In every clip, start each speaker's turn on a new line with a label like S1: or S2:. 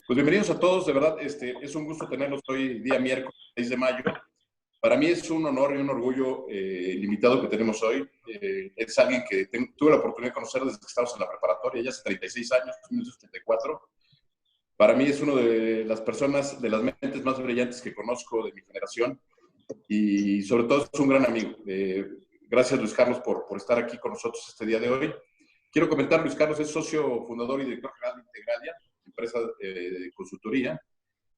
S1: Pues bienvenidos a todos, de verdad, es un gusto tenerlos hoy, día miércoles 6 de mayo. Para mí es un honor y un orgullo el invitado que tenemos hoy. Es alguien que tuve la oportunidad de conocer desde que estábamos en la preparatoria, ya hace 36 años, 1974. Para mí es una de las personas, de las mentes más brillantes que conozco de mi generación y sobre todo es un gran amigo. Gracias, Luis Carlos, por estar aquí con nosotros este día de hoy. Quiero comentar, Luis Carlos es socio fundador y director general de Integralia, empresa de consultoría,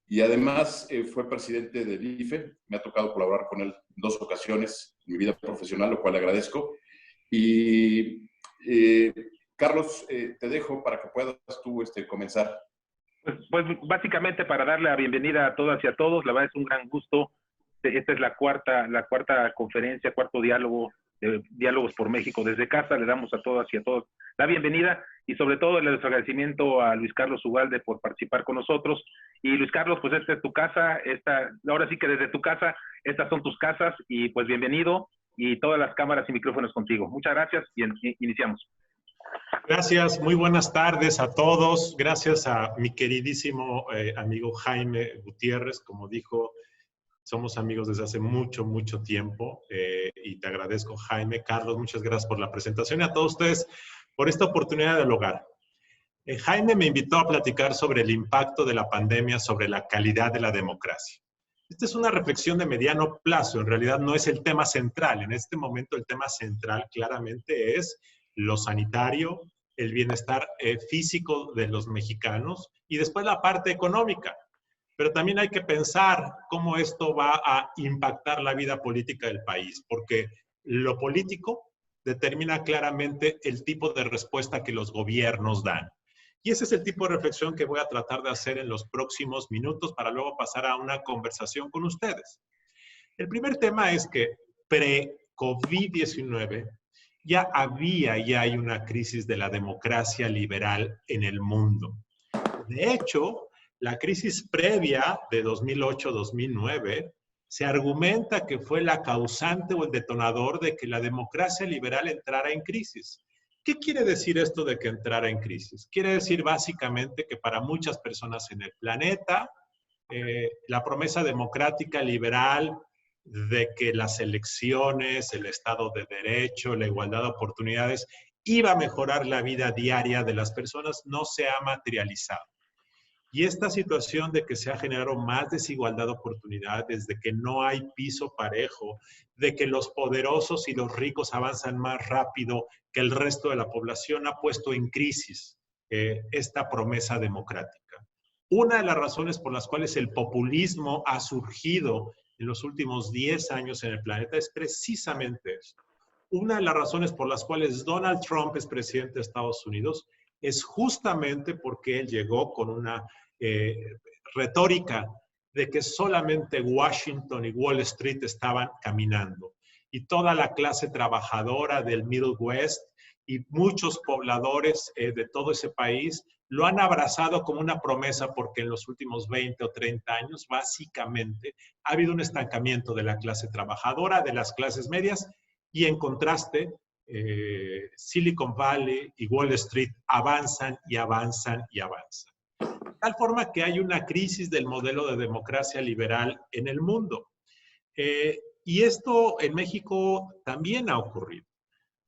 S1: y además fue presidente del IFE. Me ha tocado colaborar con él en 2 ocasiones en mi vida profesional, lo cual le agradezco. Y Carlos, te dejo para que puedas tú comenzar.
S2: Pues básicamente para darle la bienvenida a todas y a todos, la verdad es un gran gusto. Esta es la cuarta conferencia, cuarto diálogo de Diálogos por México desde casa. Le damos a todas y a todos la bienvenida y sobre todo el agradecimiento a Luis Carlos Ugalde por participar con nosotros. Y Luis Carlos, pues esta es tu casa, ahora sí que desde tu casa, estas son tus casas y pues bienvenido y todas las cámaras y micrófonos contigo. Muchas gracias y iniciamos.
S3: Gracias, muy buenas tardes a todos. Gracias a mi queridísimo amigo Jaime Gutiérrez, como dijo, somos amigos desde hace mucho, mucho tiempo y te agradezco, Jaime. Carlos, muchas gracias por la presentación y a todos ustedes por esta oportunidad de dialogar. Jaime me invitó a platicar sobre el impacto de la pandemia sobre la calidad de la democracia. Esta es una reflexión de mediano plazo, en realidad no es el tema central. En este momento el tema central claramente es lo sanitario, el bienestar físico de los mexicanos y después la parte económica. Pero también hay que pensar cómo esto va a impactar la vida política del país, porque lo político determina claramente el tipo de respuesta que los gobiernos dan. Y ese es el tipo de reflexión que voy a tratar de hacer en los próximos minutos para luego pasar a una conversación con ustedes. El primer tema es que pre-COVID-19 ya hay una crisis de la democracia liberal en el mundo. De hecho, la crisis previa de 2008-2009 se argumenta que fue la causante o el detonador de que la democracia liberal entrara en crisis. ¿Qué quiere decir esto de que entrara en crisis? Quiere decir básicamente que para muchas personas en el planeta, la promesa democrática liberal de que las elecciones, el Estado de Derecho, la igualdad de oportunidades, iba a mejorar la vida diaria de las personas, no se ha materializado. Y esta situación de que se ha generado más desigualdad de oportunidades, de que no hay piso parejo, de que los poderosos y los ricos avanzan más rápido que el resto de la población, ha puesto en crisis esta promesa democrática. Una de las razones por las cuales el populismo ha surgido en los últimos 10 años en el planeta es precisamente eso. Una de las razones por las cuales Donald Trump es presidente de Estados Unidos es justamente porque él llegó con una retórica de que solamente Washington y Wall Street estaban caminando y toda la clase trabajadora del Middle West y muchos pobladores de todo ese país lo han abrazado como una promesa porque en los últimos 20 o 30 años básicamente ha habido un estancamiento de la clase trabajadora, de las clases medias y en contraste Silicon Valley y Wall Street avanzan y avanzan y avanzan. De tal forma que hay una crisis del modelo de democracia liberal en el mundo. Y esto en México también ha ocurrido.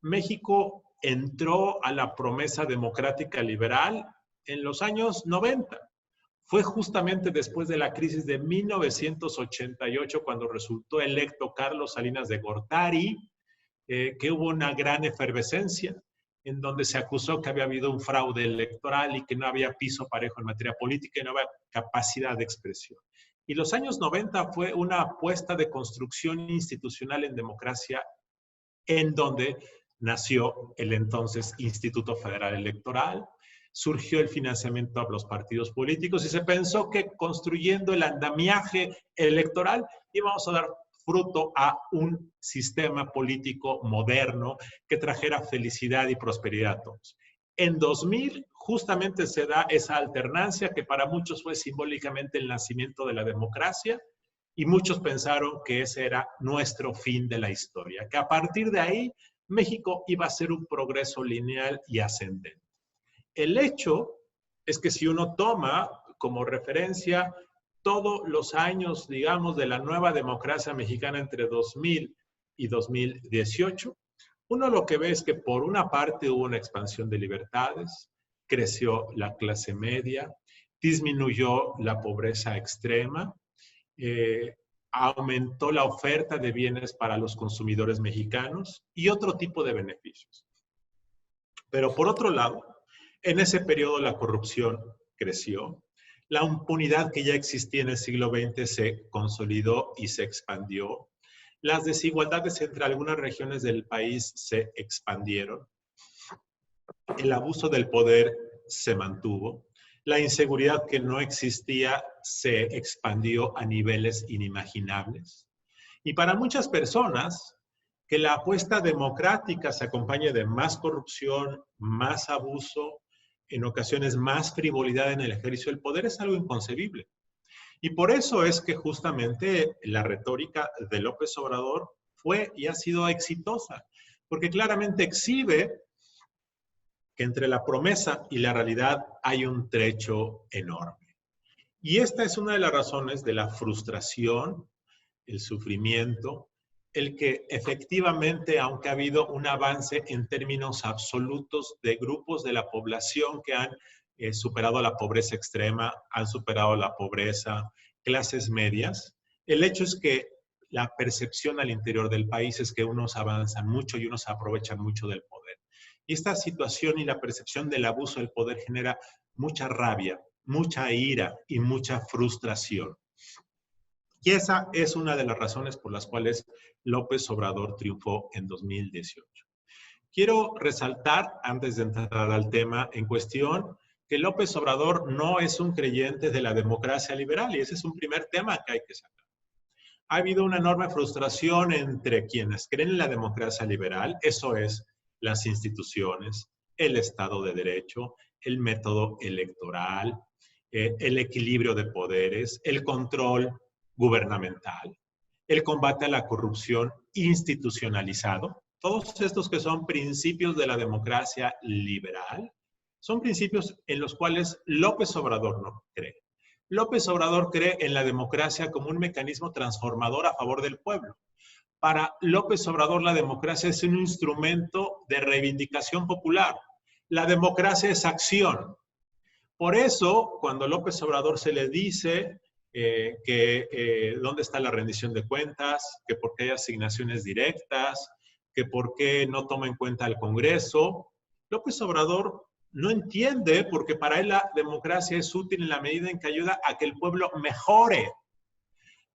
S3: México entró a la promesa democrática liberal en los años 90. Fue justamente después de la crisis de 1988 cuando resultó electo Carlos Salinas de Gortari, que hubo una gran efervescencia en donde se acusó que había habido un fraude electoral y que no había piso parejo en materia política y no había capacidad de expresión. Y los años 90 fue una apuesta de construcción institucional en democracia en donde nació el entonces Instituto Federal Electoral, surgió el financiamiento a los partidos políticos y se pensó que construyendo el andamiaje electoral íbamos a dar fruto a un sistema político moderno que trajera felicidad y prosperidad a todos. En 2000 justamente se da esa alternancia que para muchos fue simbólicamente el nacimiento de la democracia y muchos pensaron que ese era nuestro fin de la historia, que a partir de ahí México iba a ser un progreso lineal y ascendente. El hecho es que si uno toma como referencia todos los años, digamos, de la nueva democracia mexicana entre 2000 y 2018, uno lo que ve es que por una parte hubo una expansión de libertades, creció la clase media, disminuyó la pobreza extrema, aumentó la oferta de bienes para los consumidores mexicanos y otro tipo de beneficios. Pero por otro lado, en ese periodo la corrupción creció, la impunidad que ya existía en el siglo XX se consolidó y se expandió, las desigualdades entre algunas regiones del país se expandieron, el abuso del poder se mantuvo, la inseguridad que no existía se expandió a niveles inimaginables. Y para muchas personas, que la apuesta democrática se acompañe de más corrupción, más abuso, en ocasiones más frivolidad en el ejercicio del poder es algo inconcebible. Y por eso es que justamente la retórica de López Obrador fue y ha sido exitosa, porque claramente exhibe que entre la promesa y la realidad hay un trecho enorme. Y esta es una de las razones de la frustración, el sufrimiento, el que efectivamente, aunque ha habido un avance en términos absolutos de grupos de la población que han superado la pobreza extrema, han superado la pobreza, clases medias, el hecho es que la percepción al interior del país es que unos avanzan mucho y unos aprovechan mucho del poder. Y esta situación y la percepción del abuso del poder genera mucha rabia, mucha ira y mucha frustración. Y esa es una de las razones por las cuales López Obrador triunfó en 2018. Quiero resaltar, antes de entrar al tema en cuestión, que López Obrador no es un creyente de la democracia liberal, y ese es un primer tema que hay que sacar. Ha habido una enorme frustración entre quienes creen en la democracia liberal, eso es, las instituciones, el Estado de Derecho, el método electoral, el equilibrio de poderes, el control gubernamental, el combate a la corrupción institucionalizado. Todos estos que son principios de la democracia liberal, son principios en los cuales López Obrador no cree. López Obrador cree en la democracia como un mecanismo transformador a favor del pueblo. Para López Obrador, la democracia es un instrumento de reivindicación popular. La democracia es acción. Por eso, cuando a López Obrador se le dice dónde está la rendición de cuentas, que por qué hay asignaciones directas, que por qué no toma en cuenta al Congreso, López Obrador no entiende porque para él la democracia es útil en la medida en que ayuda a que el pueblo mejore.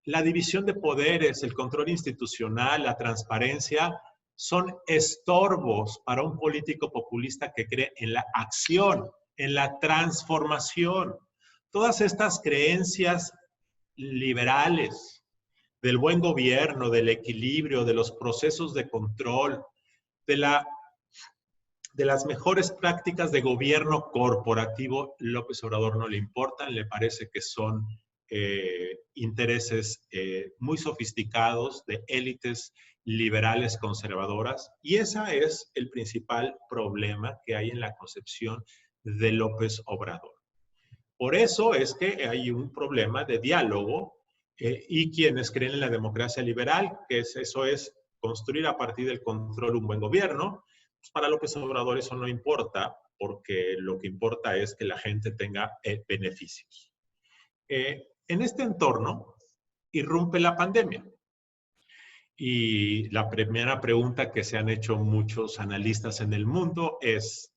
S3: La división de poderes, el control institucional, la transparencia, son estorbos para un político populista que cree en la acción, en la transformación. Todas estas creencias liberales del buen gobierno, del equilibrio, de los procesos de control, de las mejores prácticas de gobierno corporativo, López Obrador no le importan, le parece que son intereses muy sofisticados de élites liberales conservadoras, y ese es el principal problema que hay en la concepción de López Obrador. Por eso es que hay un problema de diálogo y quienes creen en la democracia liberal, que eso es construir a partir del control un buen gobierno, pues para López Obrador eso no importa, porque lo que importa es que la gente tenga beneficios. En este entorno irrumpe la pandemia. Y la primera pregunta que se han hecho muchos analistas en el mundo es,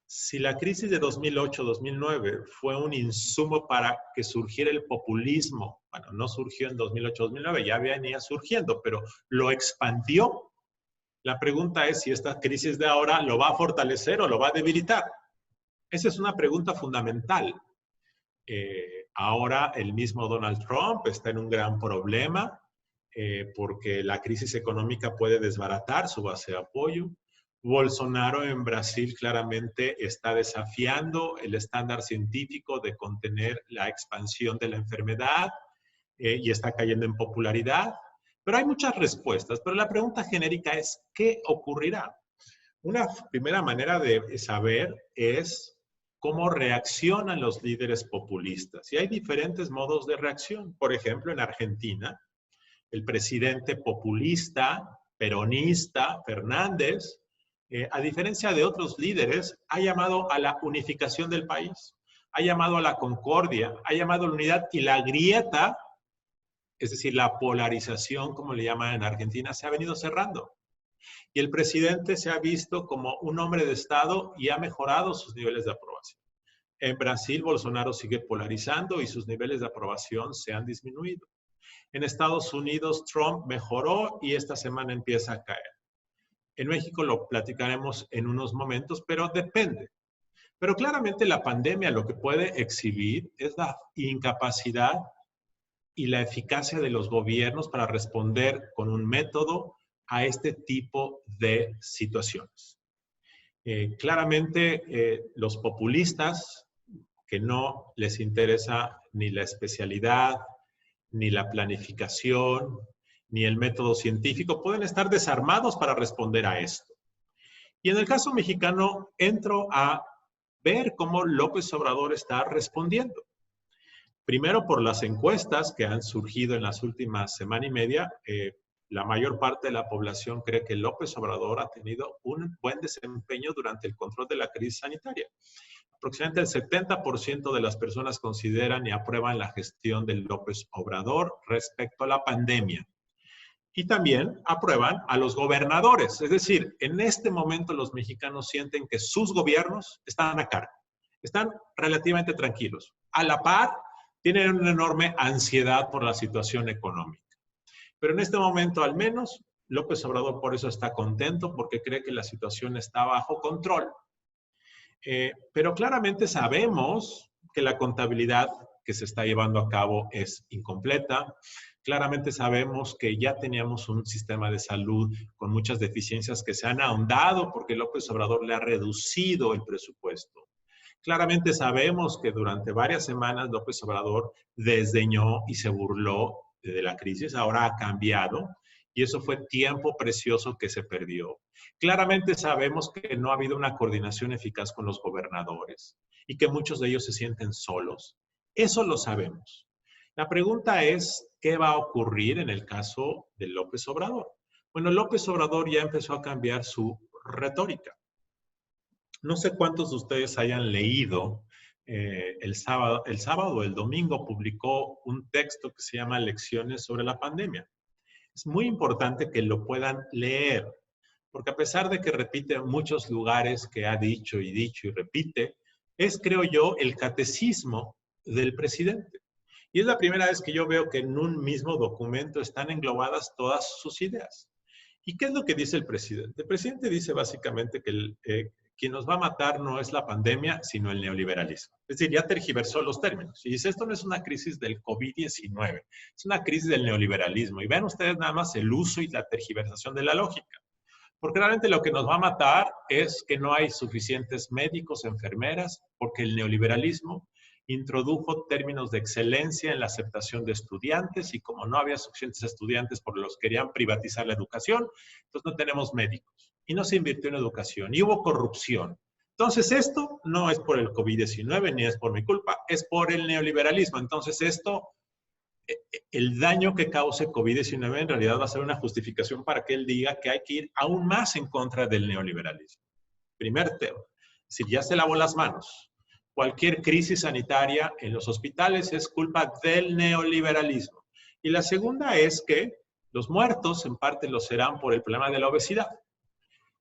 S3: si la crisis de 2008-2009 fue un insumo para que surgiera el populismo, bueno, no surgió en 2008-2009, ya venía surgiendo, pero lo expandió. La pregunta es si esta crisis de ahora lo va a fortalecer o lo va a debilitar. Esa es una pregunta fundamental. Ahora el mismo Donald Trump está en un gran problema porque la crisis económica puede desbaratar su base de apoyo. Bolsonaro en Brasil claramente está desafiando el estándar científico de contener la expansión de la enfermedad y está cayendo en popularidad. Pero hay muchas respuestas, pero la pregunta genérica es, ¿qué ocurrirá? Una primera manera de saber es cómo reaccionan los líderes populistas. Y hay diferentes modos de reacción. Por ejemplo, en Argentina, el presidente populista, peronista, Fernández, a diferencia de otros líderes, ha llamado a la unificación del país, ha llamado a la concordia, ha llamado a la unidad, y la grieta, es decir, la polarización, como le llaman en Argentina, se ha venido cerrando. Y el presidente se ha visto como un hombre de Estado y ha mejorado sus niveles de aprobación. En Brasil, Bolsonaro sigue polarizando y sus niveles de aprobación se han disminuido. En Estados Unidos, Trump mejoró y esta semana empieza a caer. En México lo platicaremos en unos momentos, pero depende. Pero claramente la pandemia lo que puede exhibir es la incapacidad y la eficacia de los gobiernos para responder con un método a este tipo de situaciones. Claramente los populistas, que no les interesa ni la especialidad, ni la planificación, ni el método científico, pueden estar desarmados para responder a esto. Y en el caso mexicano, entro a ver cómo López Obrador está respondiendo. Primero, por las encuestas que han surgido en las últimas semana y media, la mayor parte de la población cree que López Obrador ha tenido un buen desempeño durante el control de la crisis sanitaria. Aproximadamente el 70% de las personas consideran y aprueban la gestión de López Obrador respecto a la pandemia. Y también aprueban a los gobernadores. Es decir, en este momento los mexicanos sienten que sus gobiernos están a cargo. Están relativamente tranquilos. A la par, tienen una enorme ansiedad por la situación económica. Pero en este momento, al menos, López Obrador por eso está contento, porque cree que la situación está bajo control. Pero claramente sabemos que la contabilidad que se está llevando a cabo es incompleta. Claramente sabemos que ya teníamos un sistema de salud con muchas deficiencias que se han ahondado porque López Obrador le ha reducido el presupuesto. Claramente sabemos que durante varias semanas López Obrador desdeñó y se burló de la crisis. Ahora ha cambiado y eso fue tiempo precioso que se perdió. Claramente sabemos que no ha habido una coordinación eficaz con los gobernadores y que muchos de ellos se sienten solos. Eso lo sabemos. La pregunta es, ¿qué va a ocurrir en el caso de López Obrador? Bueno, López Obrador ya empezó a cambiar su retórica. No sé cuántos de ustedes hayan leído el sábado o el domingo publicó un texto que se llama Lecciones sobre la pandemia. Es muy importante que lo puedan leer, porque a pesar de que repite en muchos lugares que ha dicho y repite, es, creo yo, el catecismo del presidente. Y es la primera vez que yo veo que en un mismo documento están englobadas todas sus ideas. ¿Y qué es lo que dice el presidente? El presidente dice básicamente que quien nos va a matar no es la pandemia, sino el neoliberalismo. Es decir, ya tergiversó los términos. Y dice, esto no es una crisis del COVID-19, es una crisis del neoliberalismo. Y vean ustedes nada más el uso y la tergiversación de la lógica. Porque realmente lo que nos va a matar es que no hay suficientes médicos, enfermeras, porque el neoliberalismo introdujo términos de excelencia en la aceptación de estudiantes y como no había suficientes estudiantes por los que querían privatizar la educación, entonces no tenemos médicos y no se invirtió en educación y hubo corrupción. Entonces esto no es por el COVID-19 ni es por mi culpa, es por el neoliberalismo. Entonces esto, el daño que cause COVID-19 en realidad va a ser una justificación para que él diga que hay que ir aún más en contra del neoliberalismo. Primer tema, si ya se lavó las manos. Cualquier crisis sanitaria en los hospitales es culpa del neoliberalismo. Y la segunda es que los muertos en parte lo serán por el problema de la obesidad.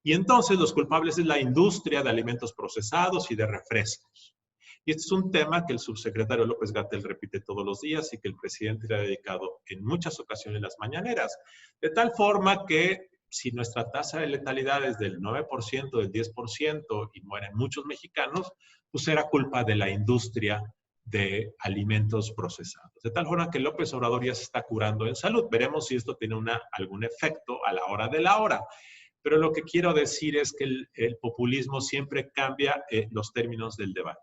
S3: Y entonces los culpables es la industria de alimentos procesados y de refrescos. Y este es un tema que el subsecretario López-Gatell repite todos los días y que el presidente le ha dedicado en muchas ocasiones las mañaneras. De tal forma que si nuestra tasa de letalidad es del 9%, del 10% y mueren muchos mexicanos, pues era culpa de la industria de alimentos procesados. De tal forma que López Obrador ya se está curando en salud. Veremos si esto tiene algún efecto a la hora de la hora. Pero lo que quiero decir es que el populismo siempre cambia los términos del debate.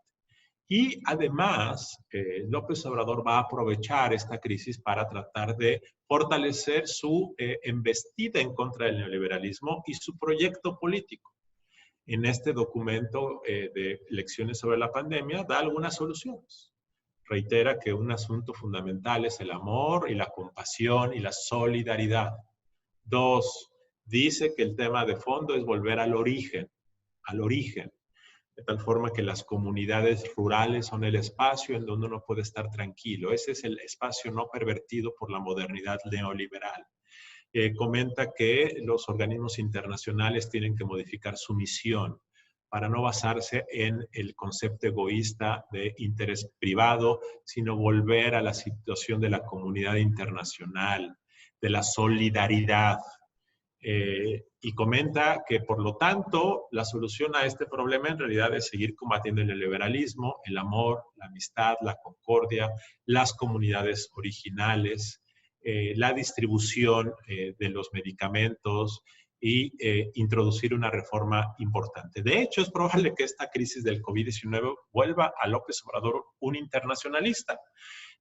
S3: Y además, López Obrador va a aprovechar esta crisis para tratar de fortalecer su embestida en contra del neoliberalismo y su proyecto político. En este documento de lecciones sobre la pandemia da algunas soluciones. Reitera que un asunto fundamental es el amor y la compasión y la solidaridad. 2, dice que el tema de fondo es volver al origen, de tal forma que las comunidades rurales son el espacio en donde uno puede estar tranquilo. Ese es el espacio no pervertido por la modernidad neoliberal. Comenta que los organismos internacionales tienen que modificar su misión para no basarse en el concepto egoísta de interés privado, sino volver a la situación de la comunidad internacional, de la solidaridad. Y comenta que, por lo tanto, la solución a este problema en realidad es seguir combatiendo el liberalismo, el amor, la amistad, la concordia, las comunidades originales, la distribución de los medicamentos y introducir una reforma importante. De hecho, es probable que esta crisis del COVID-19 vuelva a López Obrador un internacionalista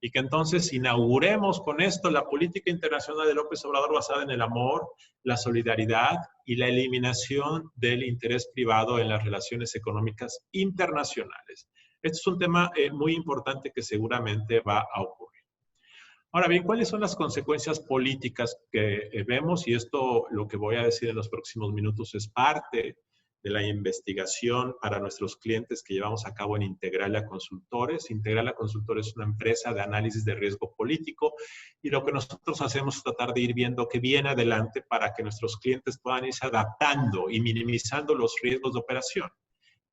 S3: y que entonces inauguremos con esto la política internacional de López Obrador basada en el amor, la solidaridad y la eliminación del interés privado en las relaciones económicas internacionales. Este es un tema muy importante que seguramente va a ocurrir. Ahora bien, ¿cuáles son las consecuencias políticas que vemos? Y esto, lo que voy a decir en los próximos minutos, es parte de la investigación para nuestros clientes que llevamos a cabo en Integralia Consultores. Integralia Consultores es una empresa de análisis de riesgo político y lo que nosotros hacemos es tratar de ir viendo qué viene adelante para que nuestros clientes puedan irse adaptando y minimizando los riesgos de operación.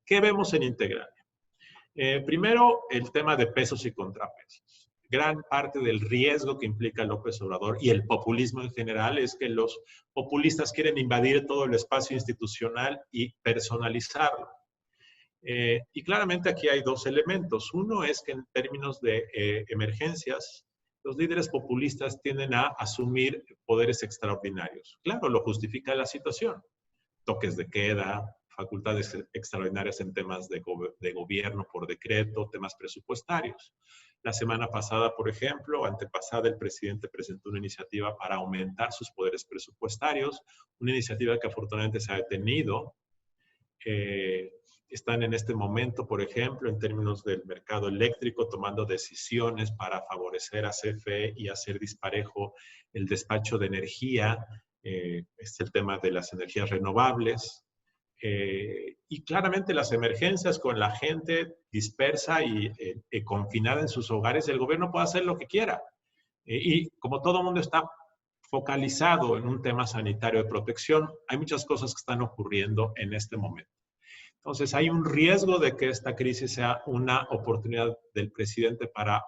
S3: ¿Qué vemos en Integralia? Primero, el tema de pesos y contrapesos. Gran parte del riesgo que implica López Obrador y el populismo en general es que los populistas quieren invadir todo el espacio institucional y personalizarlo. Y claramente aquí hay dos elementos. Uno es que en términos de emergencias, los líderes populistas tienden a asumir poderes extraordinarios. Claro, lo justifica la situación. Toques de queda, facultades extraordinarias en temas de gobierno por decreto, temas presupuestarios. La semana pasada, por ejemplo, antepasada, el presidente presentó una iniciativa para aumentar sus poderes presupuestarios, una iniciativa que afortunadamente se ha detenido. Están en este momento, por ejemplo, en términos del mercado eléctrico, tomando decisiones para favorecer a CFE y hacer disparejo el despacho de energía. Es el tema de las energías renovables. Y claramente las emergencias con la gente dispersa y confinada en sus hogares, el gobierno puede hacer lo que quiera. Y como todo el mundo está focalizado en un tema sanitario de protección, hay muchas cosas que están ocurriendo en este momento. Entonces hay un riesgo de que esta crisis sea una oportunidad del presidente para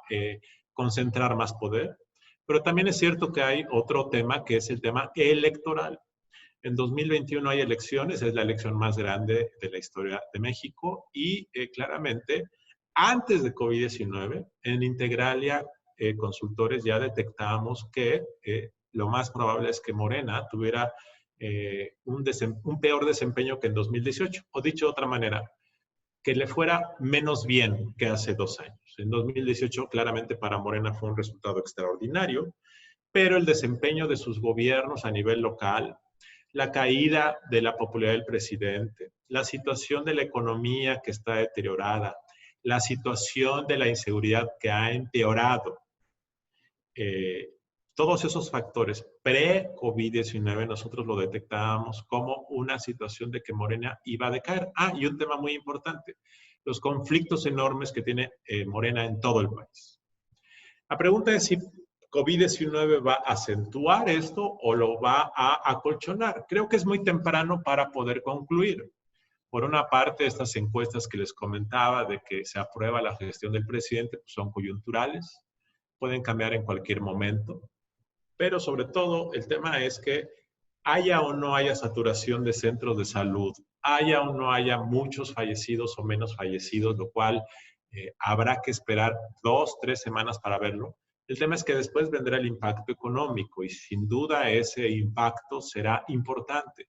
S3: concentrar más poder, pero también es cierto que hay otro tema que es el tema electoral. En 2021 hay elecciones, es la elección más grande de la historia de México y claramente antes de COVID-19 en Integralia Consultores ya detectamos que lo más probable es que Morena tuviera un peor desempeño que en 2018, o dicho de otra manera, que le fuera menos bien que hace 2 años. En 2018 claramente para Morena fue un resultado extraordinario, pero el desempeño de sus gobiernos a nivel local, la caída de la popularidad del presidente, la situación de la economía que está deteriorada, la situación de la inseguridad que ha empeorado. Todos esos factores pre-COVID-19 nosotros lo detectábamos como una situación de que Morena iba a decaer. Y un tema muy importante, los conflictos enormes que tiene Morena en todo el país. La pregunta es si COVID-19 va a acentuar esto o lo va a acolchonar. Creo que es muy temprano para poder concluir. Por una parte, estas encuestas que les comentaba de que se aprueba la gestión del presidente pues son coyunturales, pueden cambiar en cualquier momento, pero sobre todo el tema es que haya o no haya saturación de centros de salud, haya o no haya muchos fallecidos o menos fallecidos, lo cual habrá que esperar 2, 3 semanas para verlo. El tema es que después vendrá el impacto económico y sin duda ese impacto será importante.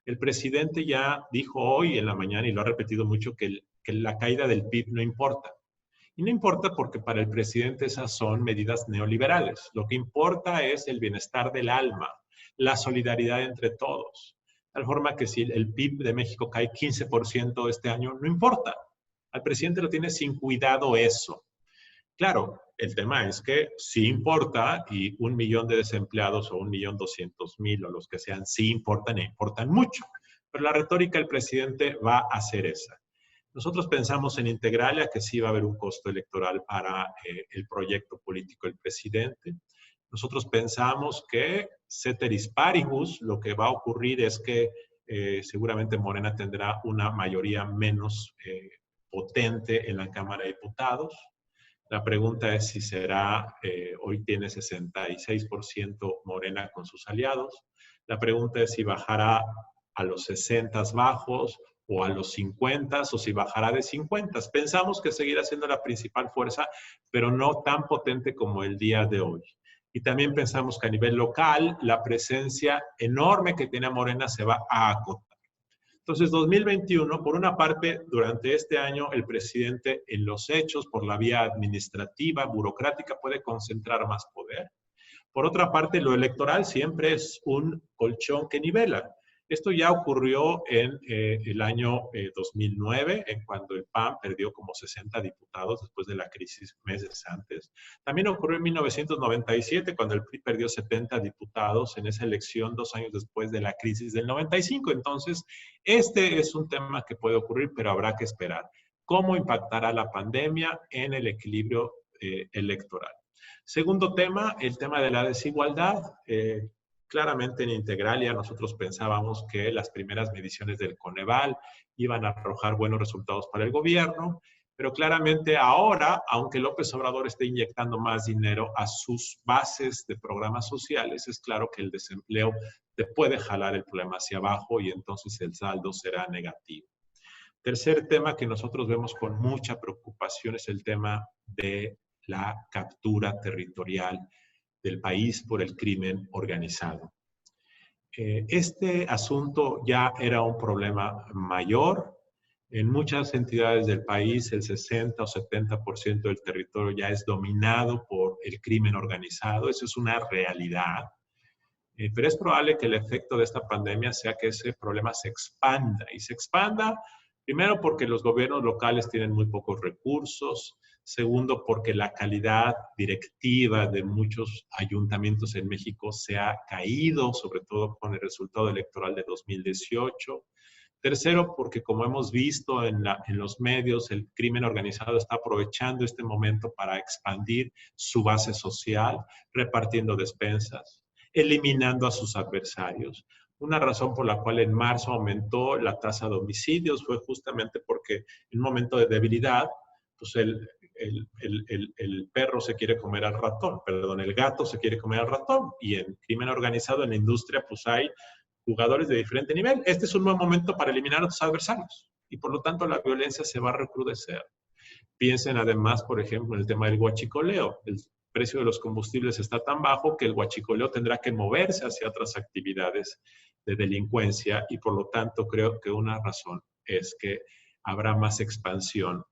S3: El presidente ya dijo hoy en la mañana y lo ha repetido mucho que la caída del PIB no importa. Y no importa porque para el presidente esas son medidas neoliberales. Lo que importa es el bienestar del alma, la solidaridad entre todos. De tal forma que si el PIB de México cae 15% este año, no importa. Al presidente lo tiene sin cuidado eso. Claro, el tema es que sí importa y 1 millón de desempleados o 1.200.000 o los que sean sí importan e importan mucho. Pero la retórica del presidente va a hacer esa. Nosotros pensamos en Integralia que sí va a haber un costo electoral para el proyecto político del presidente. Nosotros pensamos que ceteris paribus, lo que va a ocurrir es que seguramente Morena tendrá una mayoría menos potente en la Cámara de Diputados. La pregunta es si será, hoy tiene 66% Morena con sus aliados. La pregunta es si bajará a los 60 bajos o a los 50 o si bajará de 50. Pensamos que seguirá siendo la principal fuerza, pero no tan potente como el día de hoy. Y también pensamos que a nivel local, la presencia enorme que tiene Morena se va a acotar. Entonces, 2021, por una parte, durante este año, el presidente en los hechos, por la vía administrativa, burocrática, puede concentrar más poder. Por otra parte, lo electoral siempre es un colchón que nivela. Esto ya ocurrió en el año 2009, en cuando el PAN perdió como 60 diputados después de la crisis meses antes. También ocurrió en 1997, cuando el PRI perdió 70 diputados en esa elección 2 años después de la crisis del 95. Entonces, este es un tema que puede ocurrir, pero habrá que esperar. ¿Cómo impactará la pandemia en el equilibrio electoral? Segundo tema, el tema de la desigualdad. Claramente en Integralia nosotros pensábamos que las primeras mediciones del Coneval iban a arrojar buenos resultados para el gobierno, pero claramente ahora, aunque López Obrador esté inyectando más dinero a sus bases de programas sociales, es claro que el desempleo te puede jalar el problema hacia abajo y entonces el saldo será negativo. Tercer tema que nosotros vemos con mucha preocupación es el tema de la captura territorial del país por el crimen organizado. Este asunto ya era un problema mayor. En muchas entidades del país, el 60 o 70% del territorio ya es dominado por el crimen organizado. Eso es una realidad. Pero es probable que el efecto de esta pandemia sea que ese problema se expanda. Y se expanda primero porque los gobiernos locales tienen muy pocos recursos. Segundo, porque la calidad directiva de muchos ayuntamientos en México se ha caído, sobre todo con el resultado electoral de 2018. Tercero, porque como hemos visto en los medios, el crimen organizado está aprovechando este momento para expandir su base social, repartiendo despensas, eliminando a sus adversarios. Una razón por la cual en marzo aumentó la tasa de homicidios fue justamente porque en un momento de debilidad, pues el perro se quiere comer al ratón, perdón, el gato se quiere comer al ratón. Y en crimen organizado, en la industria, pues hay jugadores de diferente nivel. Este es un buen momento para eliminar a tus adversarios y por lo tanto la violencia se va a recrudecer. Piensen además, por ejemplo, en el tema del huachicoleo. El precio de los combustibles está tan bajo que el huachicoleo tendrá que moverse hacia otras actividades de delincuencia y por lo tanto creo que una razón es que habrá más expansión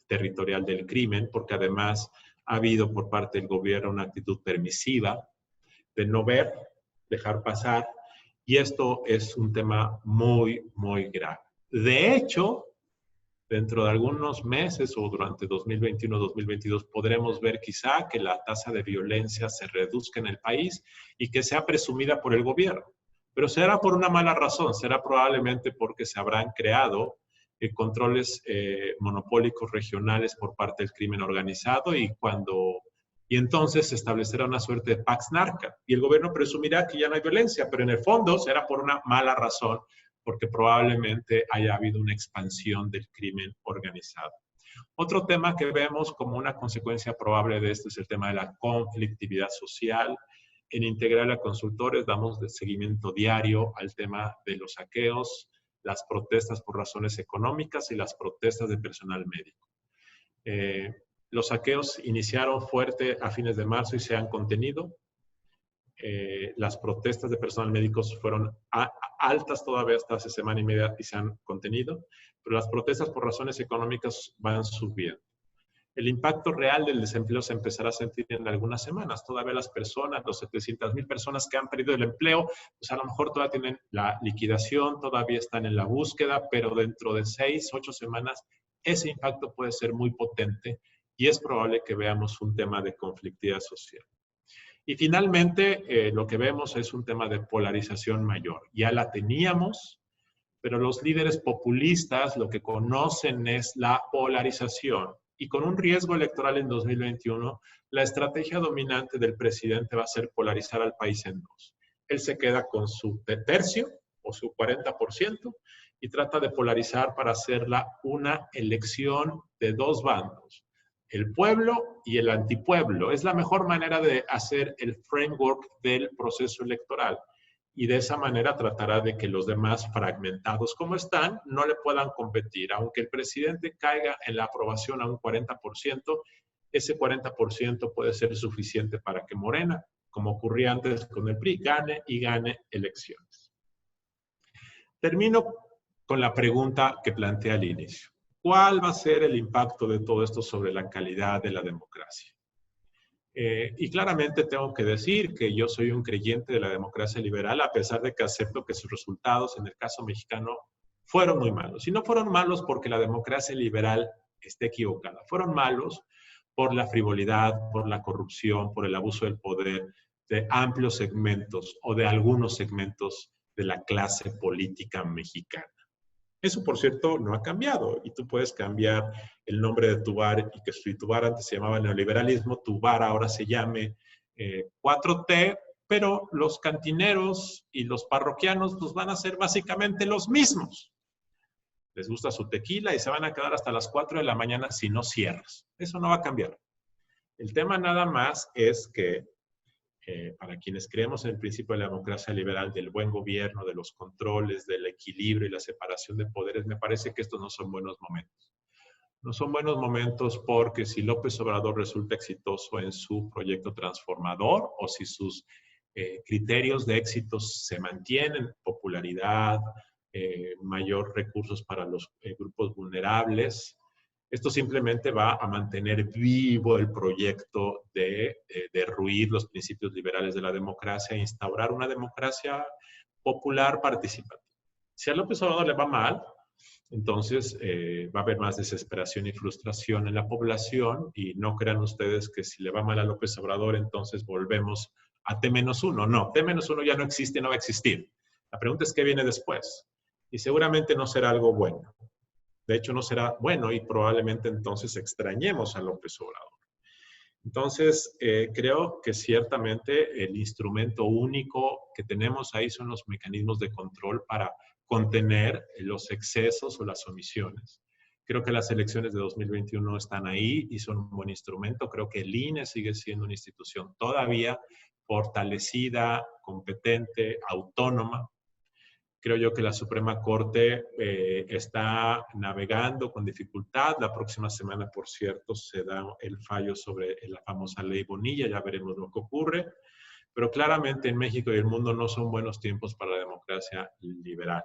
S3: territorial del crimen, porque además ha habido por parte del gobierno una actitud permisiva de no ver, dejar pasar, y esto es un tema muy, muy grave. De hecho, dentro de algunos meses o durante 2021-2022 podremos ver quizá que la tasa de violencia se reduzca en el país y que sea presumida por el gobierno. Pero será por una mala razón, será probablemente porque se habrán creado controles monopólicos regionales por parte del crimen organizado y entonces se establecerá una suerte de pax narca y el gobierno presumirá que ya no hay violencia, pero en el fondo será por una mala razón, porque probablemente haya habido una expansión del crimen organizado. Otro tema que vemos como una consecuencia probable de esto es el tema de la conflictividad social. En Integralia Consultores damos de seguimiento diario al tema de los saqueos, las protestas por razones económicas y las protestas de personal médico. Los saqueos iniciaron fuerte a fines de marzo y se han contenido. Las protestas de personal médico fueron altas todavía hasta hace semana y media y se han contenido, pero las protestas por razones económicas van subiendo. El impacto real del desempleo se empezará a sentir en algunas semanas. Todavía las personas, los 700,000 personas que han perdido el empleo, pues a lo mejor todavía tienen la liquidación, todavía están en la búsqueda, pero dentro de 6, 8 semanas ese impacto puede ser muy potente y es probable que veamos un tema de conflictividad social. Y finalmente, lo que vemos es un tema de polarización mayor. Ya la teníamos, pero los líderes populistas lo que conocen es la polarización. Y con un riesgo electoral en 2021, la estrategia dominante del presidente va a ser polarizar al país en dos. Él se queda con su tercio o su 40% y trata de polarizar para hacerla una elección de dos bandos, el pueblo y el antipueblo. Es la mejor manera de hacer el framework del proceso electoral. Y de esa manera tratará de que los demás fragmentados como están no le puedan competir. Aunque el presidente caiga en la aprobación a un 40%, ese 40% puede ser suficiente para que Morena, como ocurría antes con el PRI, gane y gane elecciones. Termino con la pregunta que planteé al inicio. ¿Cuál va a ser el impacto de todo esto sobre la calidad de la democracia? Y claramente tengo que decir que yo soy un creyente de la democracia liberal, a pesar de que acepto que sus resultados en el caso mexicano fueron muy malos. Y no fueron malos porque la democracia liberal esté equivocada. Fueron malos por la frivolidad, por la corrupción, por el abuso del poder de amplios segmentos o de algunos segmentos de la clase política mexicana. Eso, por cierto, no ha cambiado y tú puedes cambiar el nombre de tu bar y que si tu bar antes se llamaba neoliberalismo, tu bar ahora se llame 4T, pero los cantineros y los parroquianos pues, van a ser básicamente los mismos. Les gusta su tequila y se van a quedar hasta las 4 de la mañana si no cierras. Eso no va a cambiar. El tema nada más es que para quienes creemos en el principio de la democracia liberal, del buen gobierno, de los controles, del equilibrio y la separación de poderes, me parece que estos no son buenos momentos. No son buenos momentos porque si López Obrador resulta exitoso en su proyecto transformador o si sus criterios de éxito se mantienen, popularidad, mayor recursos para los grupos vulnerables, esto simplemente va a mantener vivo el proyecto de derruir los principios liberales de la democracia e instaurar una democracia popular participativa. Si a López Obrador le va mal, entonces va a haber más desesperación y frustración en la población y no crean ustedes que si le va mal a López Obrador, entonces volvemos a T-1. No, T-1 ya no existe, no va a existir. La pregunta es qué viene después. Y seguramente no será algo bueno. De hecho, no será bueno y probablemente entonces extrañemos a López Obrador. Entonces, creo que ciertamente el instrumento único que tenemos ahí son los mecanismos de control para contener los excesos o las omisiones. Creo que las elecciones de 2021 están ahí y son un buen instrumento. Creo que el INE sigue siendo una institución todavía fortalecida, competente, autónoma. Creo yo que la Suprema Corte está navegando con dificultad. La próxima semana, por cierto, se da el fallo sobre la famosa ley Bonilla. Ya veremos lo que ocurre. Pero claramente en México y el mundo no son buenos tiempos para la democracia liberal.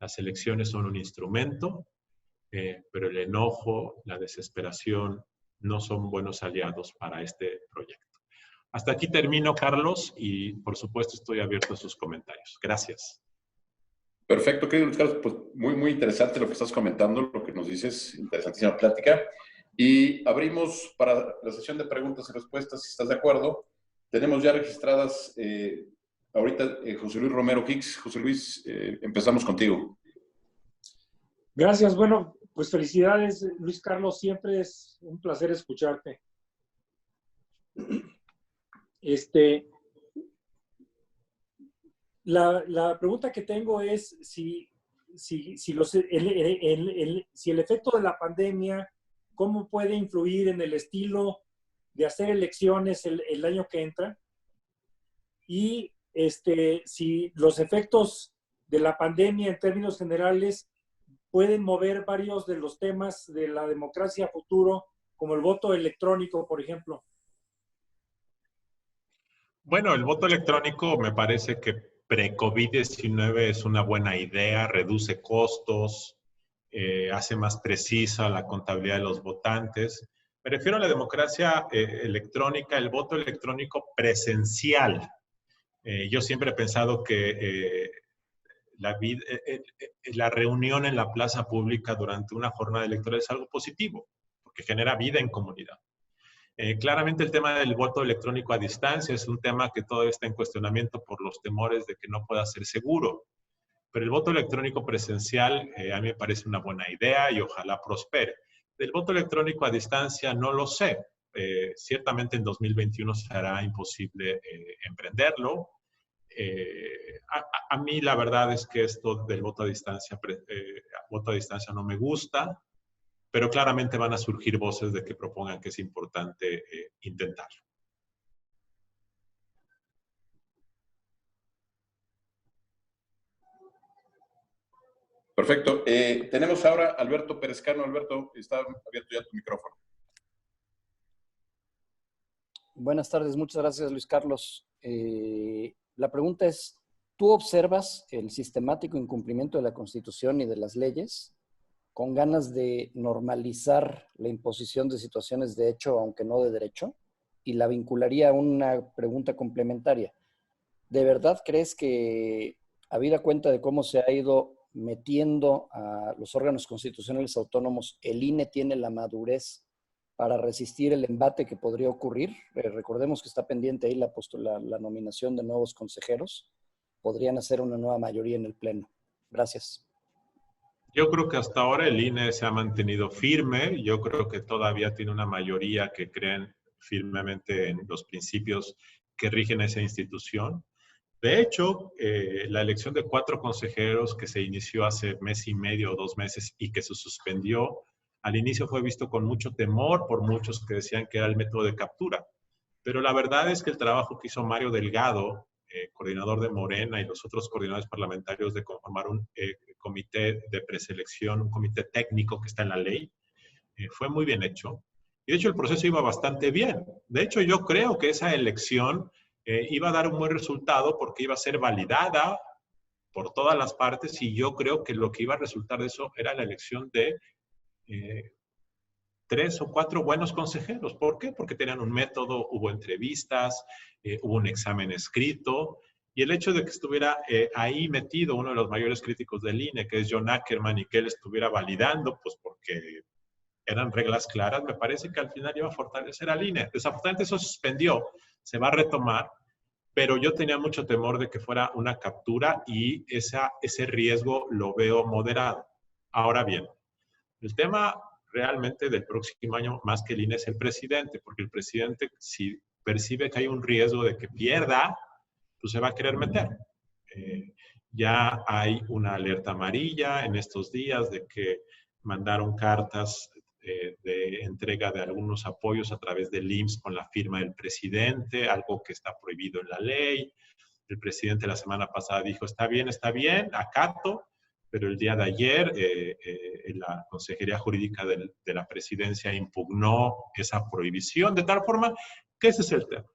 S3: Las elecciones son un instrumento, pero el enojo, la desesperación no son buenos aliados para este proyecto. Hasta aquí termino, Carlos, y por supuesto estoy abierto a sus comentarios. Gracias.
S1: Perfecto, querido Luis Carlos, pues muy interesante lo que estás comentando, lo que nos dices, interesantísima plática. Y abrimos para la sesión de preguntas y respuestas, si estás de acuerdo. Tenemos ya registradas ahorita José Luis Romero Hicks. José Luis, empezamos contigo.
S4: Gracias, bueno, pues felicidades, Luis Carlos, siempre es un placer escucharte. La pregunta que tengo es si el efecto de la pandemia, ¿cómo puede influir en el estilo de hacer elecciones el año que entra? Y si los efectos de la pandemia en términos generales pueden mover varios de los temas de la democracia a futuro, como el voto electrónico, por ejemplo.
S3: Bueno, el voto electrónico me parece que pre-COVID-19 es una buena idea, reduce costos, hace más precisa la contabilidad de los votantes. Me refiero a la democracia electrónica, el voto electrónico presencial. Yo siempre he pensado que la reunión en la plaza pública durante una jornada electoral es algo positivo, porque genera vida en comunidad. Claramente el tema del voto electrónico a distancia es un tema que todavía está en cuestionamiento por los temores de que no pueda ser seguro. Pero el voto electrónico presencial a mí me parece una buena idea y ojalá prospere. Del voto electrónico a distancia no lo sé. Ciertamente en 2021 será imposible emprenderlo. A mí la verdad es que esto del voto a distancia no me gusta, pero claramente van a surgir voces de que propongan que es importante intentarlo.
S1: Perfecto. Tenemos ahora a Alberto Perezcano. Alberto, está abierto ya tu micrófono.
S5: Buenas tardes, muchas gracias Luis Carlos. La pregunta es, ¿tú observas el sistemático incumplimiento de la Constitución y de las leyes con ganas de normalizar la imposición de situaciones de hecho, aunque no de derecho? Y la vincularía a una pregunta complementaria. ¿De verdad crees que, habida cuenta de cómo se ha ido metiendo a los órganos constitucionales autónomos, el INE tiene la madurez para resistir el embate que podría ocurrir? Recordemos que está pendiente ahí la nominación de nuevos consejeros. Podrían hacer una nueva mayoría en el Pleno. Gracias.
S3: Yo creo que hasta ahora el INE se ha mantenido firme. Yo creo que todavía tiene una mayoría que creen firmemente en los principios que rigen esa institución. De hecho, la elección de 4 consejeros que se inició hace mes y medio o 2 meses y que se suspendió, al inicio fue visto con mucho temor por muchos que decían que era el método de captura. Pero la verdad es que el trabajo que hizo Mario Delgado, coordinador de Morena, y los otros coordinadores parlamentarios de conformar un comité de preselección, un comité técnico que está en la ley, fue muy bien hecho. Y de hecho el proceso iba bastante bien. De hecho yo creo que esa elección iba a dar un buen resultado porque iba a ser validada por todas las partes y yo creo que lo que iba a resultar de eso era la elección de 3 o 4 buenos consejeros. ¿Por qué? Porque tenían un método, hubo entrevistas, hubo un examen escrito, y el hecho de que estuviera ahí metido uno de los mayores críticos del INE, que es John Ackerman, y que él estuviera validando, pues porque eran reglas claras, me parece que al final iba a fortalecer al INE. Desafortunadamente eso se suspendió, se va a retomar, pero yo tenía mucho temor de que fuera una captura y ese riesgo lo veo moderado. Ahora bien, el tema realmente del próximo año, más que el INE, es el presidente, porque el presidente, si percibe que hay un riesgo de que pierda, pues se va a querer meter. Ya hay una alerta amarilla en estos días de que mandaron cartas de entrega de algunos apoyos a través del IMSS con la firma del presidente, algo que está prohibido en la ley. El presidente la semana pasada dijo, está bien, acato, pero el día de ayer la Consejería Jurídica de la Presidencia impugnó esa prohibición, de tal forma que ese es el tema.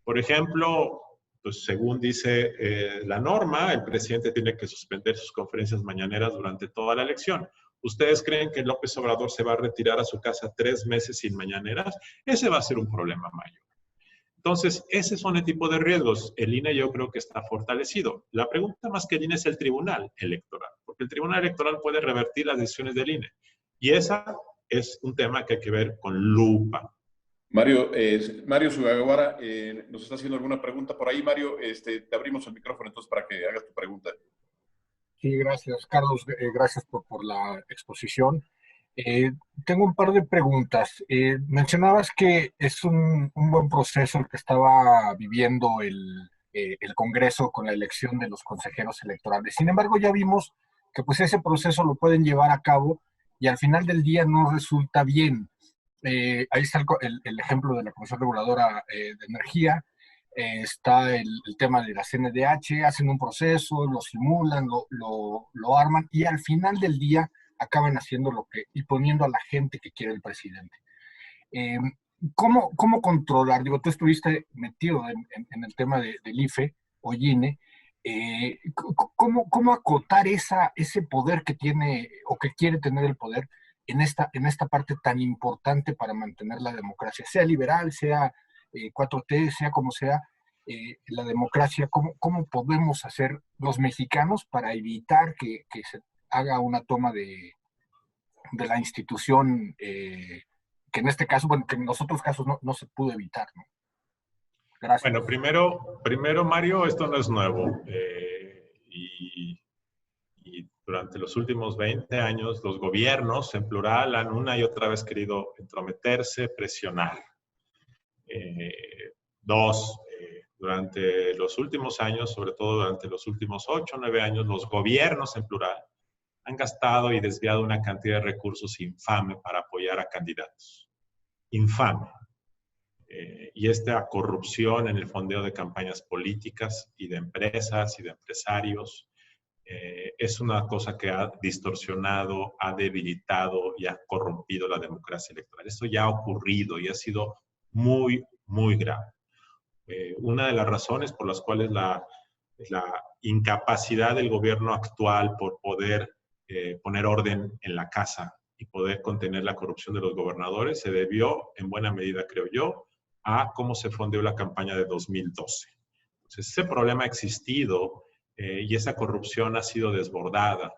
S3: Por ejemplo, pues según dice la norma, el presidente tiene que suspender sus conferencias mañaneras durante toda la elección. ¿Ustedes creen que López Obrador se va a retirar a su casa 3 meses sin mañaneras? Ese va a ser un problema mayor. Entonces, ese son el tipo de riesgos. El INE yo creo que está fortalecido. La pregunta más que el INE es el Tribunal Electoral, porque el Tribunal Electoral puede revertir las decisiones del INE. Y esa es un tema que hay que ver con lupa.
S1: Mario Sugawara nos está haciendo alguna pregunta por ahí. Mario, te abrimos el micrófono entonces para que hagas tu pregunta.
S6: Sí, gracias, Carlos. Gracias por la exposición. Tengo un par de preguntas. Mencionabas que es un buen proceso el que estaba viviendo el Congreso con la elección de los consejeros electorales. Sin embargo, ya vimos que pues ese proceso lo pueden llevar a cabo y al final del día no resulta bien. Ahí está el ejemplo de la Comisión Reguladora de Energía. Está el tema de la CNDH, hacen un proceso, lo simulan, lo arman y al final del día acaban haciendo y poniendo a la gente que quiere el presidente. ¿Cómo controlar? Digo, tú estuviste metido en el tema del IFE o INE. ¿Cómo acotar ese poder que tiene o que quiere tener el poder en esta parte tan importante para mantener la democracia, sea liberal, sea 4T, sea como sea, la democracia, ¿cómo podemos hacer los mexicanos para evitar que se haga una toma de la institución, que en este caso, bueno, que en los otros casos no se pudo evitar, ¿no? Gracias.
S3: Bueno, primero, Mario, esto no es nuevo. Y durante los últimos 20 años, los gobiernos, en plural, han una y otra vez querido entrometerse, presionar. Durante los últimos años, sobre todo durante los últimos 8 o 9 años, los gobiernos, en plural, han gastado y desviado una cantidad de recursos infame para apoyar a candidatos. Infame. Y esta corrupción en el fondeo de campañas políticas y de empresas y de empresarios es una cosa que ha distorsionado, ha debilitado y ha corrompido la democracia electoral. Esto ya ha ocurrido y ha sido muy, muy grave. Una de las razones por las cuales la incapacidad del gobierno actual por poder poner orden en la casa y poder contener la corrupción de los gobernadores se debió, en buena medida, creo yo, a cómo se fondeó la campaña de 2012. Entonces, ese problema ha existido y esa corrupción ha sido desbordada.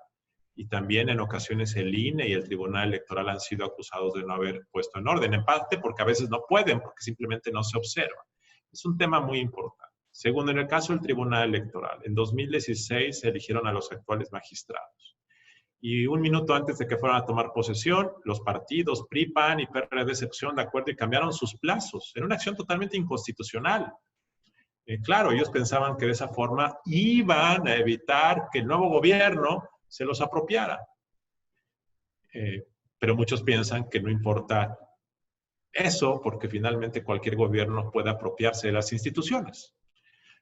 S3: Y también en ocasiones el INE y el Tribunal Electoral han sido acusados de no haber puesto en orden, en parte porque a veces no pueden, porque simplemente no se observa. Es un tema muy importante. Segundo, en el caso del Tribunal Electoral, en 2016 se eligieron a los actuales magistrados. Y un minuto antes de que fueran a tomar posesión, los partidos PRI, PAN y PRD se pusieron de acuerdo y cambiaron sus plazos en una acción totalmente inconstitucional. Claro, ellos pensaban que de esa forma iban a evitar que el nuevo gobierno se los apropiara. Pero muchos piensan que no importa eso, porque finalmente cualquier gobierno puede apropiarse de las instituciones.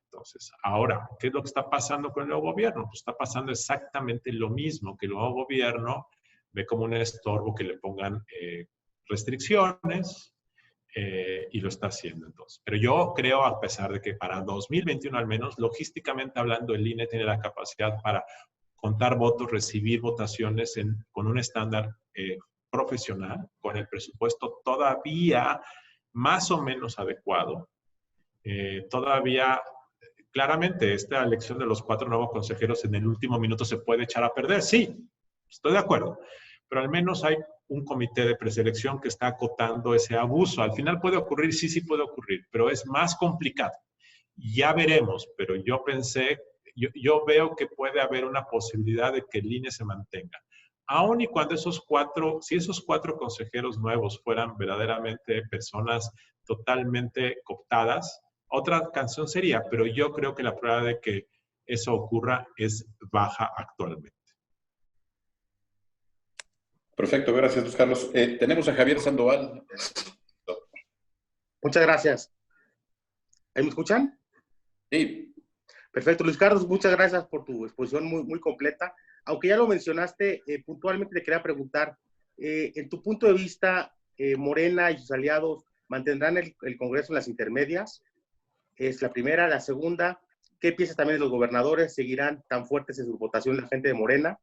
S3: Entonces, ahora, ¿qué es lo que está pasando con el nuevo gobierno? Pues está pasando exactamente lo mismo, que el nuevo gobierno ve como un estorbo que le pongan restricciones y lo está haciendo entonces. Pero yo creo, a pesar de que para 2021 al menos, logísticamente hablando, el INE tiene la capacidad para contar votos, recibir votaciones con un estándar profesional, con el presupuesto todavía más o menos adecuado. Todavía, claramente, esta elección de los 4 nuevos consejeros en el último minuto se puede echar a perder. Sí, estoy de acuerdo. Pero al menos hay un comité de preselección que está acotando ese abuso. Al final puede ocurrir, sí puede ocurrir, pero es más complicado. Ya veremos, pero yo veo que puede haber una posibilidad de que el INE se mantenga. Aun y cuando si esos 4 consejeros nuevos fueran verdaderamente personas totalmente cooptadas, otra canción sería, pero yo creo que la probabilidad de que eso ocurra es baja actualmente.
S1: Perfecto, gracias, Luis Carlos. Tenemos a Javier Sandoval.
S7: Muchas gracias. ¿Me escuchan?
S1: Sí.
S7: Perfecto, Luis Carlos, muchas gracias por tu exposición muy, muy completa. Aunque ya lo mencionaste, puntualmente te quería preguntar, en tu punto de vista, Morena y sus aliados mantendrán el Congreso en las intermedias. Es la primera. La segunda, ¿qué piensas también de los gobernadores? ¿Seguirán tan fuertes en su votación la gente de Morena?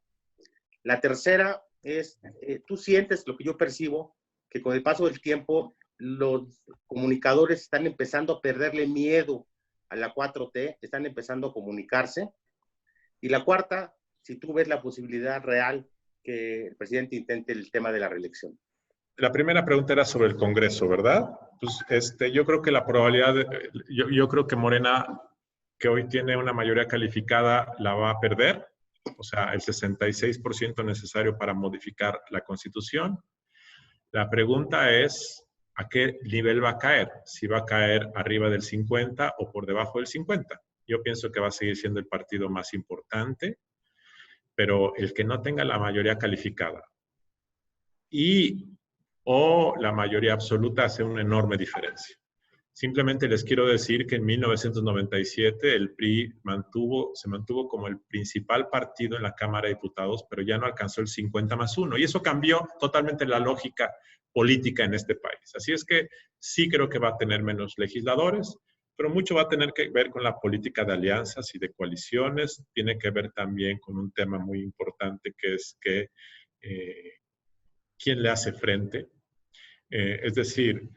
S7: La tercera es, tú sientes lo que yo percibo, que con el paso del tiempo los comunicadores están empezando a perderle miedo a la 4T, están empezando a comunicarse. Y la cuarta, si tú ves la posibilidad real que el presidente intente el tema de la reelección.
S3: La primera pregunta era sobre el Congreso, ¿verdad? Pues yo creo que la probabilidad, yo creo que Morena, que hoy tiene una mayoría calificada, la va a perder. O sea, el 66% necesario para modificar la Constitución. La pregunta es, ¿a qué nivel va a caer? Si va a caer arriba del 50 o por debajo del 50. Yo pienso que va a seguir siendo el partido más importante, pero el que no tenga la mayoría calificada o la mayoría absoluta hace una enorme diferencia. Simplemente les quiero decir que en 1997 el PRI se mantuvo como el principal partido en la Cámara de Diputados, pero ya no alcanzó el 50+1. Y eso cambió totalmente la lógica política en este país. Así es que sí creo que va a tener menos legisladores, pero mucho va a tener que ver con la política de alianzas y de coaliciones. Tiene que ver también con un tema muy importante que es que quién le hace frente. Es decir,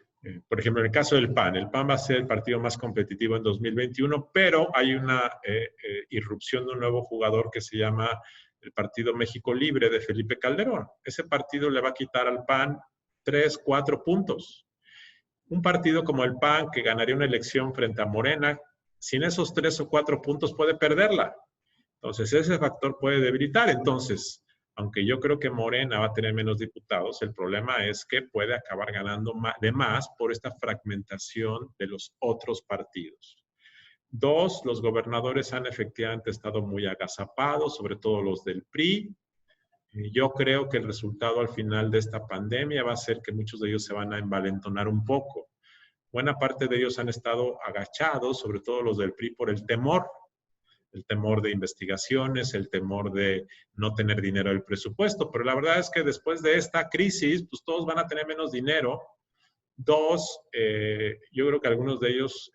S3: por ejemplo, en el caso del PAN, el PAN va a ser el partido más competitivo en 2021, pero hay una irrupción de un nuevo jugador que se llama el Partido México Libre de Felipe Calderón. Ese partido le va a quitar al PAN 3, 4 puntos. Un partido como el PAN, que ganaría una elección frente a Morena, sin esos 3 o 4 puntos puede perderla. Entonces, ese factor puede debilitar. Entonces, aunque yo creo que Morena va a tener menos diputados, el problema es que puede acabar ganando de más por esta fragmentación de los otros partidos. 2, los gobernadores han efectivamente estado muy agazapados, sobre todo los del PRI. Yo creo que el resultado al final de esta pandemia va a ser que muchos de ellos se van a envalentonar un poco. Buena parte de ellos han estado agachados, sobre todo los del PRI, por el temor de investigaciones, el temor de no tener dinero del presupuesto. Pero la verdad es que después de esta crisis, pues todos van a tener menos dinero. 2, yo creo que algunos de ellos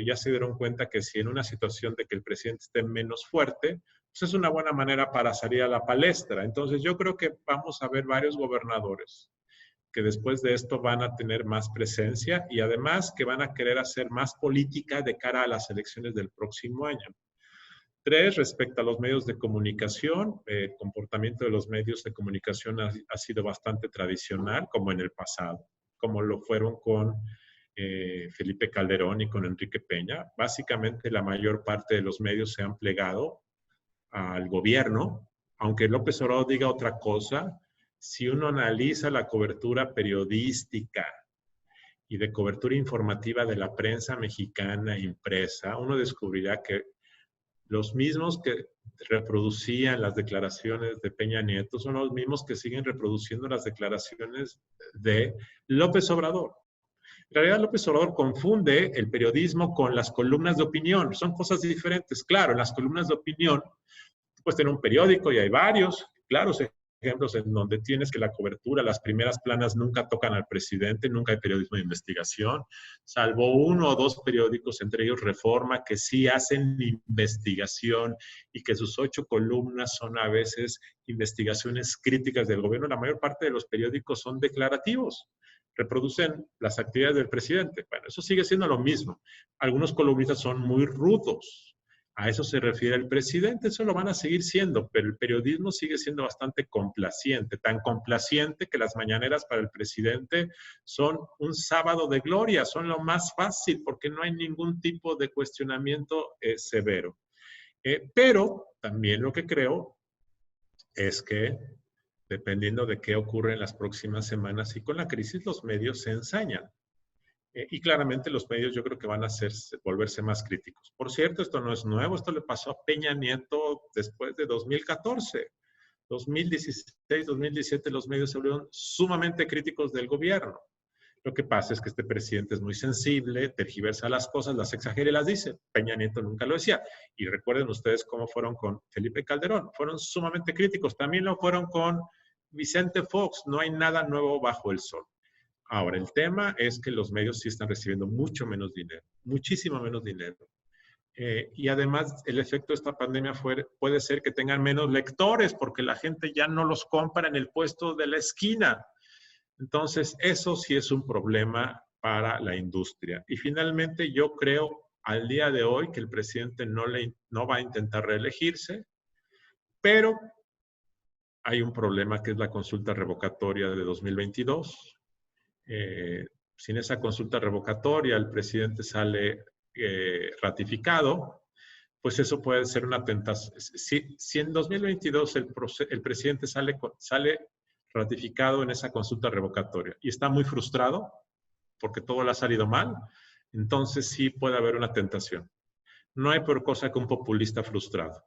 S3: ya se dieron cuenta que si en una situación de que el presidente esté menos fuerte, pues es una buena manera para salir a la palestra. Entonces yo creo que vamos a ver varios gobernadores que después de esto van a tener más presencia y además que van a querer hacer más política de cara a las elecciones del próximo año. 3, respecto a los medios de comunicación, el comportamiento de los medios de comunicación ha sido bastante tradicional, como en el pasado, como lo fueron con Felipe Calderón y con Enrique Peña. Básicamente, la mayor parte de los medios se han plegado al gobierno, aunque López Obrador diga otra cosa. Si uno analiza la cobertura periodística y de cobertura informativa de la prensa mexicana impresa, uno descubrirá que los mismos que reproducían las declaraciones de Peña Nieto son los mismos que siguen reproduciendo las declaraciones de López Obrador. En realidad, López Obrador confunde el periodismo con las columnas de opinión. Son cosas diferentes. Claro, en las columnas de opinión, puedes tener un periódico y hay varios, claros ejemplos en donde tienes que la cobertura, las primeras planas nunca tocan al presidente, nunca hay periodismo de investigación, salvo 1 o 2 periódicos, entre ellos Reforma, que sí hacen investigación y que sus 8 columnas son a veces investigaciones críticas del gobierno. La mayor parte de los periódicos son declarativos, reproducen las actividades del presidente. Bueno, eso sigue siendo lo mismo. Algunos columnistas son muy rudos. A eso se refiere el presidente, eso lo van a seguir siendo, pero el periodismo sigue siendo bastante complaciente, tan complaciente que las mañaneras para el presidente son un sábado de gloria, son lo más fácil porque no hay ningún tipo de cuestionamiento severo. Pero también lo que creo es que dependiendo de qué ocurre en las próximas semanas y con la crisis, los medios se ensañan. Y claramente los medios yo creo que van a volverse más críticos. Por cierto, esto no es nuevo, esto le pasó a Peña Nieto después de 2014. 2016, 2017 los medios se volvieron sumamente críticos del gobierno. Lo que pasa es que este presidente es muy sensible, tergiversa las cosas, las exagera y las dice. Peña Nieto nunca lo decía. Y recuerden ustedes cómo fueron con Felipe Calderón. Fueron sumamente críticos. También lo fueron con Vicente Fox. No hay nada nuevo bajo el sol. Ahora, el tema es que los medios sí están recibiendo mucho menos dinero, muchísimo menos dinero. Y además, el efecto de esta pandemia puede ser que tengan menos lectores porque la gente ya no los compra en el puesto de la esquina. Entonces, eso sí es un problema para la industria. Y finalmente, yo creo al día de hoy que el presidente no va a intentar reelegirse, pero hay un problema que es la consulta revocatoria de 2022. Sin esa consulta revocatoria el presidente sale ratificado, pues eso puede ser una tentación. Si en 2022 el presidente sale ratificado en esa consulta revocatoria y está muy frustrado porque todo le ha salido mal, entonces sí puede haber una tentación. No hay peor cosa que un populista frustrado.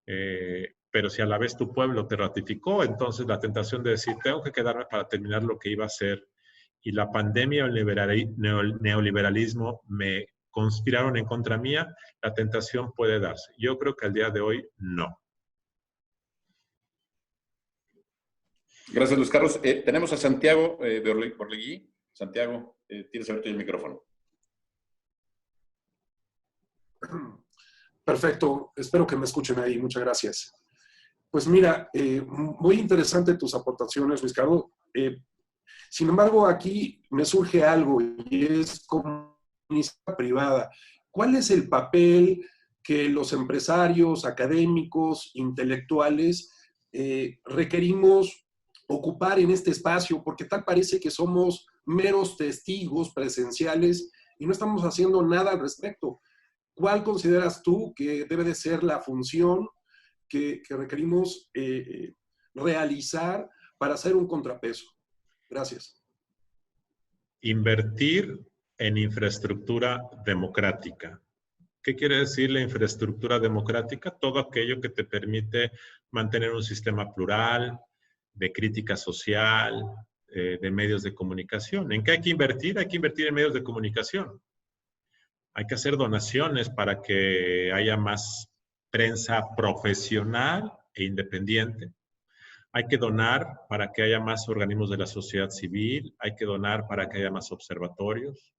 S3: Pero si a la vez tu pueblo te ratificó, entonces la tentación de decir, tengo que quedarme para terminar lo que iba a hacer, y la pandemia o el neoliberalismo me conspiraron en contra mía, la tentación puede darse. Yo creo que al día de hoy no.
S1: Gracias, Luis Carlos. Tenemos a Santiago Borlegui. Santiago, tienes abierto el micrófono.
S8: Perfecto, espero que me escuchen ahí, muchas gracias. Pues mira, muy interesante tus aportaciones, Luis Carlos. Sin embargo, aquí me surge algo y es como iniciativa privada. ¿Cuál es el papel que los empresarios, académicos, intelectuales requerimos ocupar en este espacio? Porque tal parece que somos meros testigos presenciales y no estamos haciendo nada al respecto. ¿Cuál consideras tú que debe de ser la función que requerimos realizar para hacer un contrapeso? Gracias.
S3: Invertir en infraestructura democrática. ¿Qué quiere decir la infraestructura democrática? Todo aquello que te permite mantener un sistema plural, de crítica social, de medios de comunicación. ¿En qué hay que invertir? Hay que invertir en medios de comunicación. Hay que hacer donaciones para que haya más prensa profesional e independiente. Hay que donar para que haya más organismos de la sociedad civil. Hay que donar para que haya más observatorios.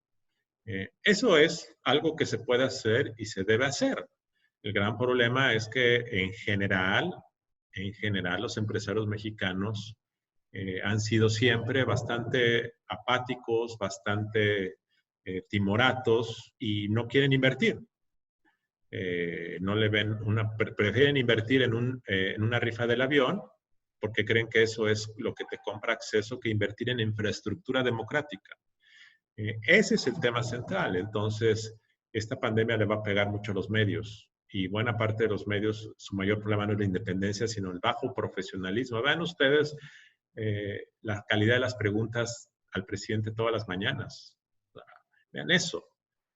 S3: Eso es algo que se puede hacer y se debe hacer. El gran problema es que en general los empresarios mexicanos han sido siempre bastante apáticos, bastante timoratos y no quieren invertir. No le ven prefieren invertir en una rifa del avión porque creen que eso es lo que te compra acceso que invertir en infraestructura democrática. Ese es el tema central. Entonces, esta pandemia le va a pegar mucho a los medios y buena parte de los medios, su mayor problema no es la independencia, sino el bajo profesionalismo. Vean ustedes la calidad de las preguntas al presidente todas las mañanas. Vean eso.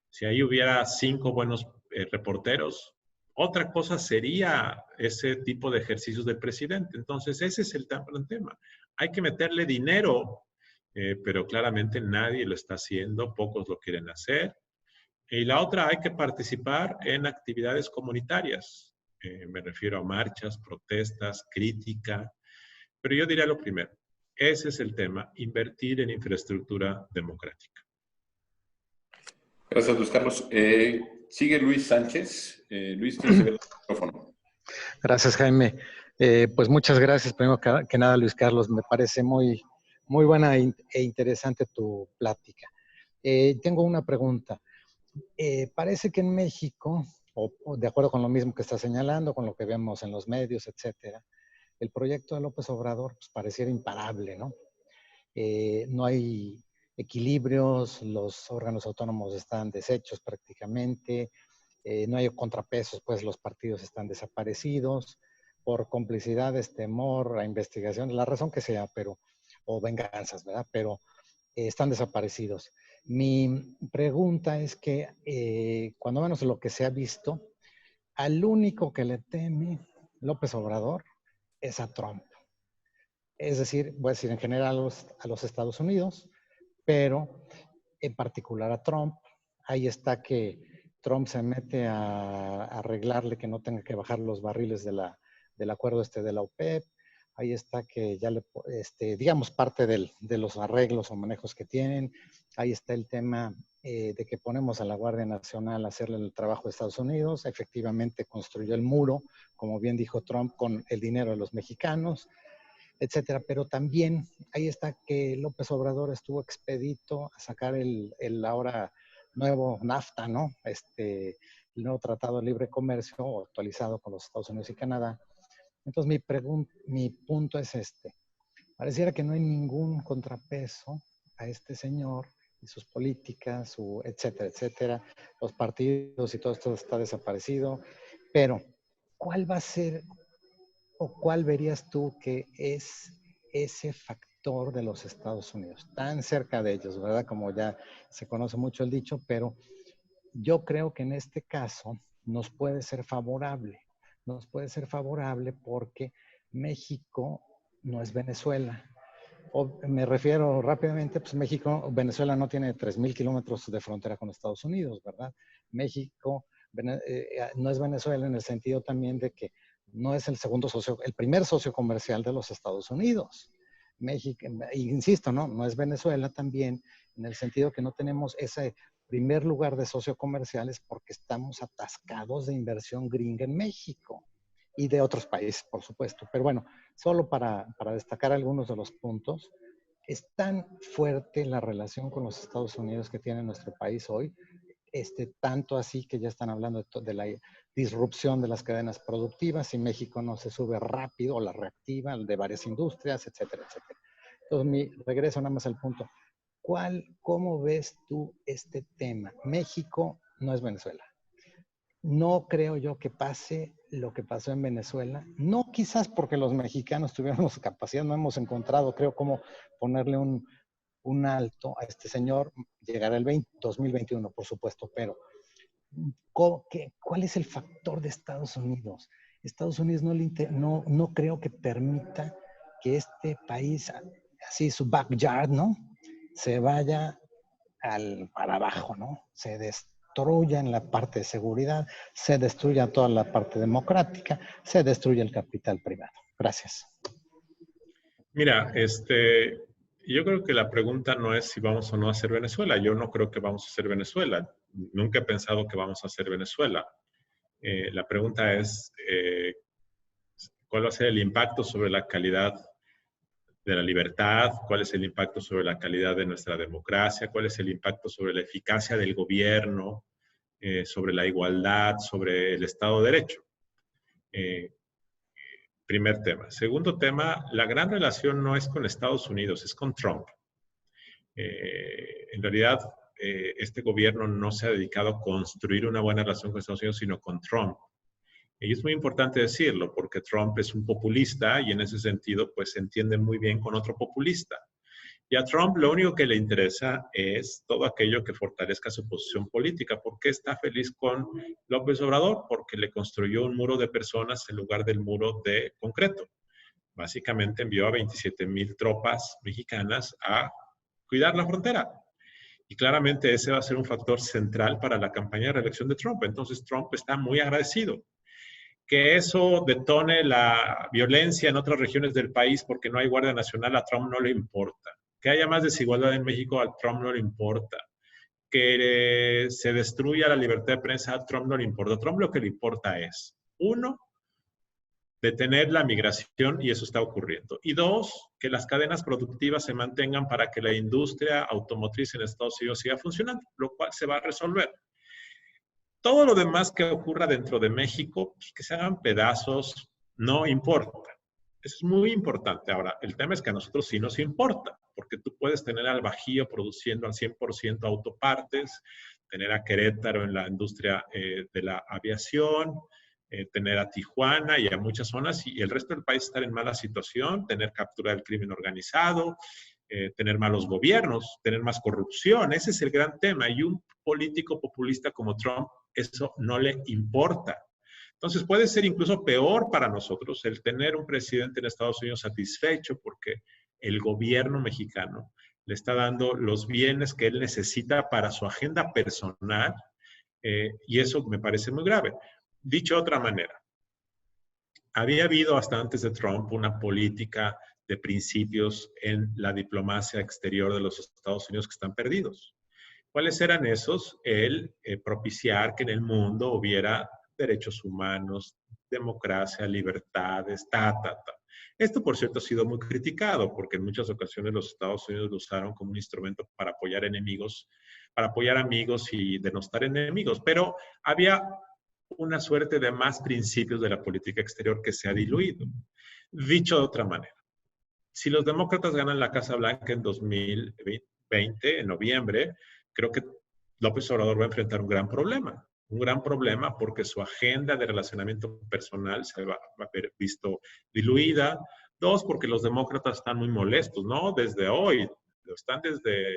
S3: Si ahí hubiera 5 buenos reporteros, otra cosa sería ese tipo de ejercicios del presidente. Entonces, ese es el gran tema. Hay que meterle dinero, pero claramente nadie lo está haciendo, pocos lo quieren hacer. Y la otra, hay que participar en actividades comunitarias. Me refiero a marchas, protestas, crítica. Pero yo diría lo primero, ese es el tema, invertir en infraestructura democrática.
S1: Gracias, Luis Carlos. Sigue Luis Sánchez. Luis, tienes el micrófono.
S9: Gracias, Jaime. Pues muchas gracias. Primero que nada, Luis Carlos, me parece muy buena e interesante tu plática. Tengo una pregunta. Parece que en México, o de acuerdo con lo mismo que está señalando, con lo que vemos en los medios, etcétera, el proyecto de López Obrador pues, pareciera imparable, ¿no? No hay equilibrios, los órganos autónomos están deshechos prácticamente, no hay contrapesos, pues los partidos están desaparecidos por complicidades, temor, a investigación, la razón que sea, o venganzas, ¿verdad? Pero están desaparecidos. Mi pregunta es que cuando menos lo que se ha visto, al único que le teme López Obrador es a Trump. Es decir, voy a decir en general a los Estados Unidos, pero en particular a Trump. Ahí está que Trump se mete a arreglarle que no tenga que bajar los barriles del acuerdo de la OPEP. Ahí está que ya digamos, parte de los arreglos o manejos que tienen. Ahí está el tema de que ponemos a la Guardia Nacional a hacerle el trabajo de Estados Unidos. Efectivamente construyó el muro, como bien dijo Trump, con el dinero de los mexicanos, etcétera. Pero también ahí está que López Obrador estuvo expedito a sacar el ahora nuevo NAFTA, ¿no? El nuevo Tratado de Libre Comercio, actualizado con los Estados Unidos y Canadá. Entonces, mi punto es este. Pareciera que no hay ningún contrapeso a este señor y sus políticas, etcétera, etcétera. Los partidos y todo esto está desaparecido. Pero, ¿cuál va a ser o cuál verías tú que es ese factor de los Estados Unidos? Tan cerca de ellos, ¿verdad? Como ya se conoce mucho el dicho, pero yo creo que en este caso nos puede ser favorable. Nos puede ser favorable porque México no es Venezuela. Me refiero rápidamente, pues Venezuela no tiene 3,000 kilómetros de frontera con Estados Unidos, ¿verdad? México no es Venezuela en el sentido también de que no es el primer socio comercial de los Estados Unidos. México, insisto, no es Venezuela también en el sentido que no tenemos ese primer lugar de socio comerciales porque estamos atascados de inversión gringa en México. y de otros países, por supuesto. Pero bueno, solo para destacar algunos de los puntos, es tan fuerte la relación con los Estados Unidos que tiene nuestro país hoy, tanto así que ya están hablando de la disrupción de las cadenas productivas y México no se sube rápido o la reactiva de varias industrias, etcétera, etcétera. Entonces, regreso nada más al punto. ¿Cómo ves tú este tema? México no es Venezuela. No creo yo que pase lo que pasó en Venezuela. No quizás porque los mexicanos tuviéramos capacidad, no hemos encontrado, creo, cómo ponerle un alto a este señor. Llegará el 2021, por supuesto, pero ¿cuál es el factor de Estados Unidos? Estados Unidos no creo que permita que este país, así su backyard, ¿no? Se vaya para abajo, ¿no? Se destruya en la parte de seguridad, se destruya toda la parte democrática, se destruye el capital privado. Gracias.
S3: Mira, yo creo que la pregunta no es si vamos o no a ser Venezuela. Yo no creo que vamos a ser Venezuela. Nunca he pensado que vamos a ser Venezuela. La pregunta es, ¿cuál va a ser el impacto sobre la calidad de la libertad? ¿Cuál es el impacto sobre la calidad de nuestra democracia? ¿Cuál es el impacto sobre la eficacia del gobierno? Sobre la igualdad, sobre el Estado de Derecho. Primer tema. Segundo tema, la gran relación no es con Estados Unidos, es con Trump. En realidad, este gobierno no se ha dedicado a construir una buena relación con Estados Unidos, sino con Trump. Y es muy importante decirlo, porque Trump es un populista y en ese sentido, pues se entiende muy bien con otro populista. Y a Trump lo único que le interesa es todo aquello que fortalezca su posición política. ¿Por qué está feliz con López Obrador? Porque le construyó un muro de personas en lugar del muro de concreto. Básicamente envió a 27,000 tropas mexicanas a cuidar la frontera. Y claramente ese va a ser un factor central para la campaña de reelección de Trump. Entonces Trump está muy agradecido. Que eso detone la violencia en otras regiones del país porque no hay Guardia Nacional, a Trump no le importa. Que haya más desigualdad en México, a Trump no le importa. Que se destruya la libertad de prensa, a Trump no le importa. A Trump lo que le importa es, uno, detener la migración, y eso está ocurriendo. Y dos, que las cadenas productivas se mantengan para que la industria automotriz en Estados Unidos siga funcionando, lo cual se va a resolver. Todo lo demás que ocurra dentro de México, pues, que se hagan pedazos, no importa. Eso es muy importante. Ahora, el tema es que a nosotros sí nos importa, porque tú puedes tener al Bajío produciendo al 100% autopartes, tener a Querétaro en la industria de la aviación, tener a Tijuana y a muchas zonas, y el resto del país estar en mala situación, tener captura del crimen organizado, tener malos gobiernos, tener más corrupción. Ese es el gran tema. Y un político populista como Trump, eso no le importa. Entonces puede ser incluso peor para nosotros el tener un presidente en Estados Unidos satisfecho porque el gobierno mexicano le está dando los bienes que él necesita para su agenda personal, y eso me parece muy grave. Dicho de otra manera, había habido hasta antes de Trump una política de principios en la diplomacia exterior de los Estados Unidos que están perdidos. ¿Cuáles eran esos? El propiciar que en el mundo hubiera derechos humanos, democracia, libertades, Esto, por cierto, ha sido muy criticado porque en muchas ocasiones los Estados Unidos lo usaron como un instrumento para apoyar enemigos, para apoyar amigos y denostar enemigos. Pero había una suerte de más principios de la política exterior que se ha diluido. Dicho de otra manera, si los demócratas ganan la Casa Blanca en 2020, en noviembre, creo que López Obrador va a enfrentar un gran problema porque su agenda de relacionamiento personal se va a ver visto diluida. Dos, porque los demócratas están muy molestos, ¿no? Desde hoy, están desde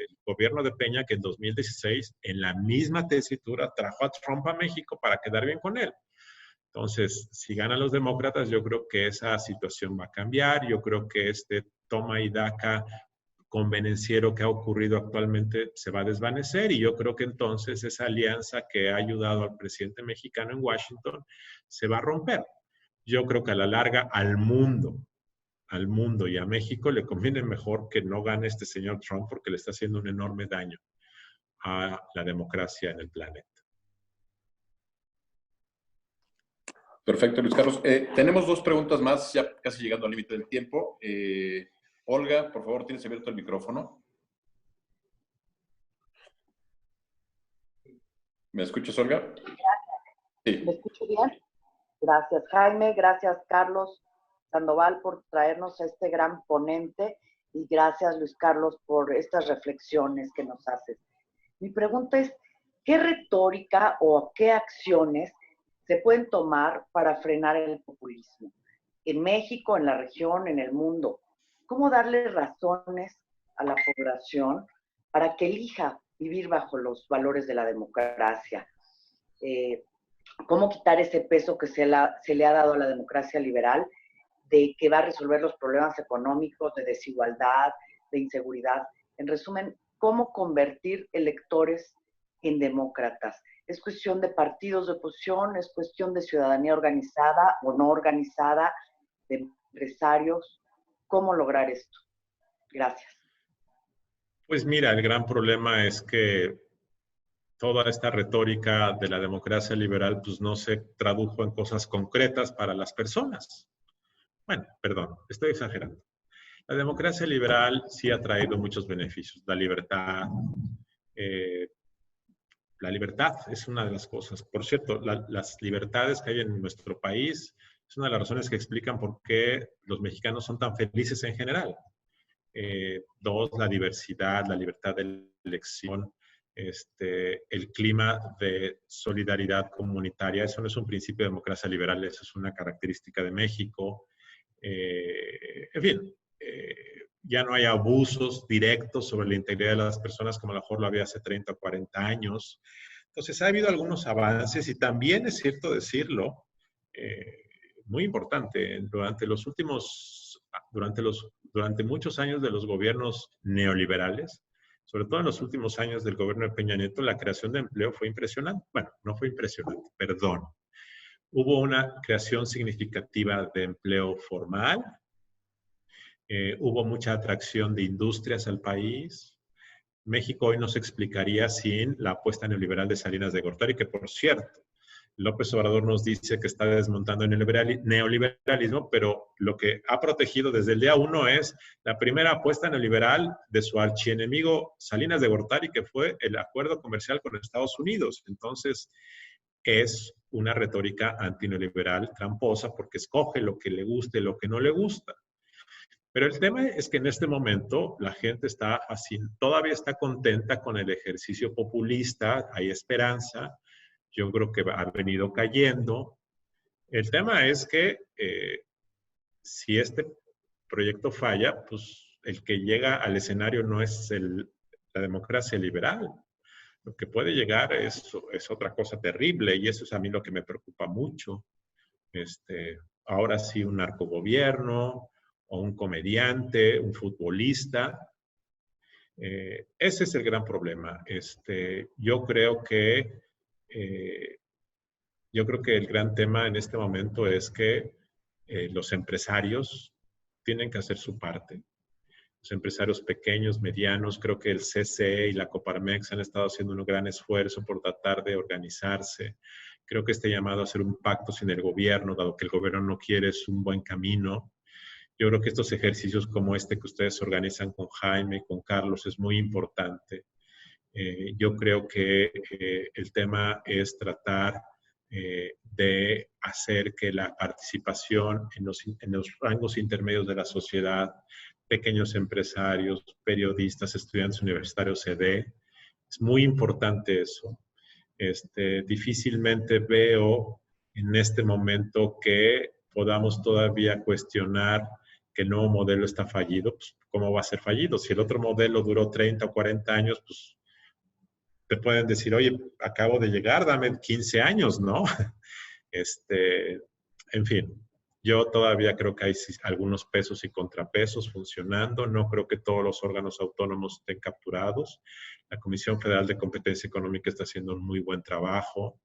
S3: el gobierno de Peña, que en 2016, en la misma tesitura, trajo a Trump a México para quedar bien con él. Entonces, si ganan los demócratas, yo creo que esa situación va a cambiar. Yo creo que este toma y daca convenenciero que ha ocurrido actualmente se va a desvanecer y yo creo que entonces esa alianza que ha ayudado al presidente mexicano en Washington se va a romper. Yo creo que a la larga al mundo y a México le conviene mejor que no gane este señor Trump porque le está haciendo un enorme daño a la democracia en el planeta.
S1: Perfecto, Luis Carlos. Tenemos dos preguntas más, ya casi llegando al límite del tiempo. Olga, por favor, tienes abierto el micrófono. ¿Me escuchas, Olga?
S10: Gracias.
S1: Sí.
S10: ¿Me escucho bien? Gracias, Jaime. Gracias, Carlos Sandoval, por traernos a este gran ponente. Y gracias, Luis Carlos, por estas reflexiones que nos haces. Mi pregunta es, ¿qué retórica o qué acciones se pueden tomar para frenar el populismo? En México, en la región, en el mundo. ¿Cómo darle razones a la población para que elija vivir bajo los valores de la democracia? ¿Cómo quitar ese peso que se le ha dado a la democracia liberal, de que va a resolver los problemas económicos, de desigualdad, de inseguridad? En resumen, ¿cómo convertir electores en demócratas? ¿Es cuestión de partidos de oposición? ¿Es cuestión de ciudadanía organizada o no organizada? ¿De empresarios? ¿Cómo lograr esto? Gracias.
S3: Pues mira, el gran problema es que toda esta retórica de la democracia liberal pues no se tradujo en cosas concretas para las personas. Bueno, perdón, estoy exagerando. La democracia liberal sí ha traído muchos beneficios. La libertad es una de las cosas. Por cierto, las libertades que hay en nuestro país es una de las razones que explican por qué los mexicanos son tan felices en general. Dos, la diversidad, la libertad de elección, el clima de solidaridad comunitaria. Eso no es un principio de democracia liberal, eso es una característica de México. En fin, ya no hay abusos directos sobre la integridad de las personas como a lo mejor lo había hace 30 o 40 años. Entonces, ha habido algunos avances y también es cierto decirlo, muy importante, durante muchos años de los gobiernos neoliberales, sobre todo en los últimos años del gobierno de Peña Nieto, la creación de empleo fue impresionante. Bueno, no fue impresionante, perdón. Hubo una creación significativa de empleo formal, hubo mucha atracción de industrias al país. México hoy no se explicaría sin la apuesta neoliberal de Salinas de Gortari, que por cierto, López Obrador nos dice que está desmontando el neoliberalismo, pero lo que ha protegido desde el día 1 es la primera apuesta neoliberal de su archienemigo Salinas de Gortari, que fue el acuerdo comercial con Estados Unidos. Entonces, es una retórica antineoliberal tramposa porque escoge lo que le guste y lo que no le gusta. Pero el tema es que en este momento la gente todavía está contenta con el ejercicio populista, hay esperanza. Yo creo que ha venido cayendo. El tema es que si este proyecto falla, pues el que llega al escenario no es la democracia liberal. Lo que puede llegar es otra cosa terrible y eso es a mí lo que me preocupa mucho. Ahora sí, un narcogobierno o un comediante, un futbolista. Ese es el gran problema. Yo creo que el gran tema en este momento es que los empresarios tienen que hacer su parte. Los empresarios pequeños, medianos, creo que el CCE y la Coparmex han estado haciendo un gran esfuerzo por tratar de organizarse. Creo que este llamado a hacer un pacto sin el gobierno, dado que el gobierno no quiere, es un buen camino. Yo creo que estos ejercicios como este que ustedes organizan con Jaime y con Carlos es muy importante. Yo creo que el tema es tratar de hacer que la participación en los rangos intermedios de la sociedad, pequeños empresarios, periodistas, estudiantes universitarios se dé. Es muy importante eso. Difícilmente veo en este momento que podamos todavía cuestionar que el nuevo modelo está fallido. Pues, ¿cómo va a ser fallido? Si el otro modelo duró 30 o 40 años, pues te pueden decir, oye, acabo de llegar, dame 15 años, ¿no? En fin, yo todavía creo que hay algunos pesos y contrapesos funcionando. No creo que todos los órganos autónomos estén capturados. La Comisión Federal de Competencia Económica está haciendo un muy buen trabajo.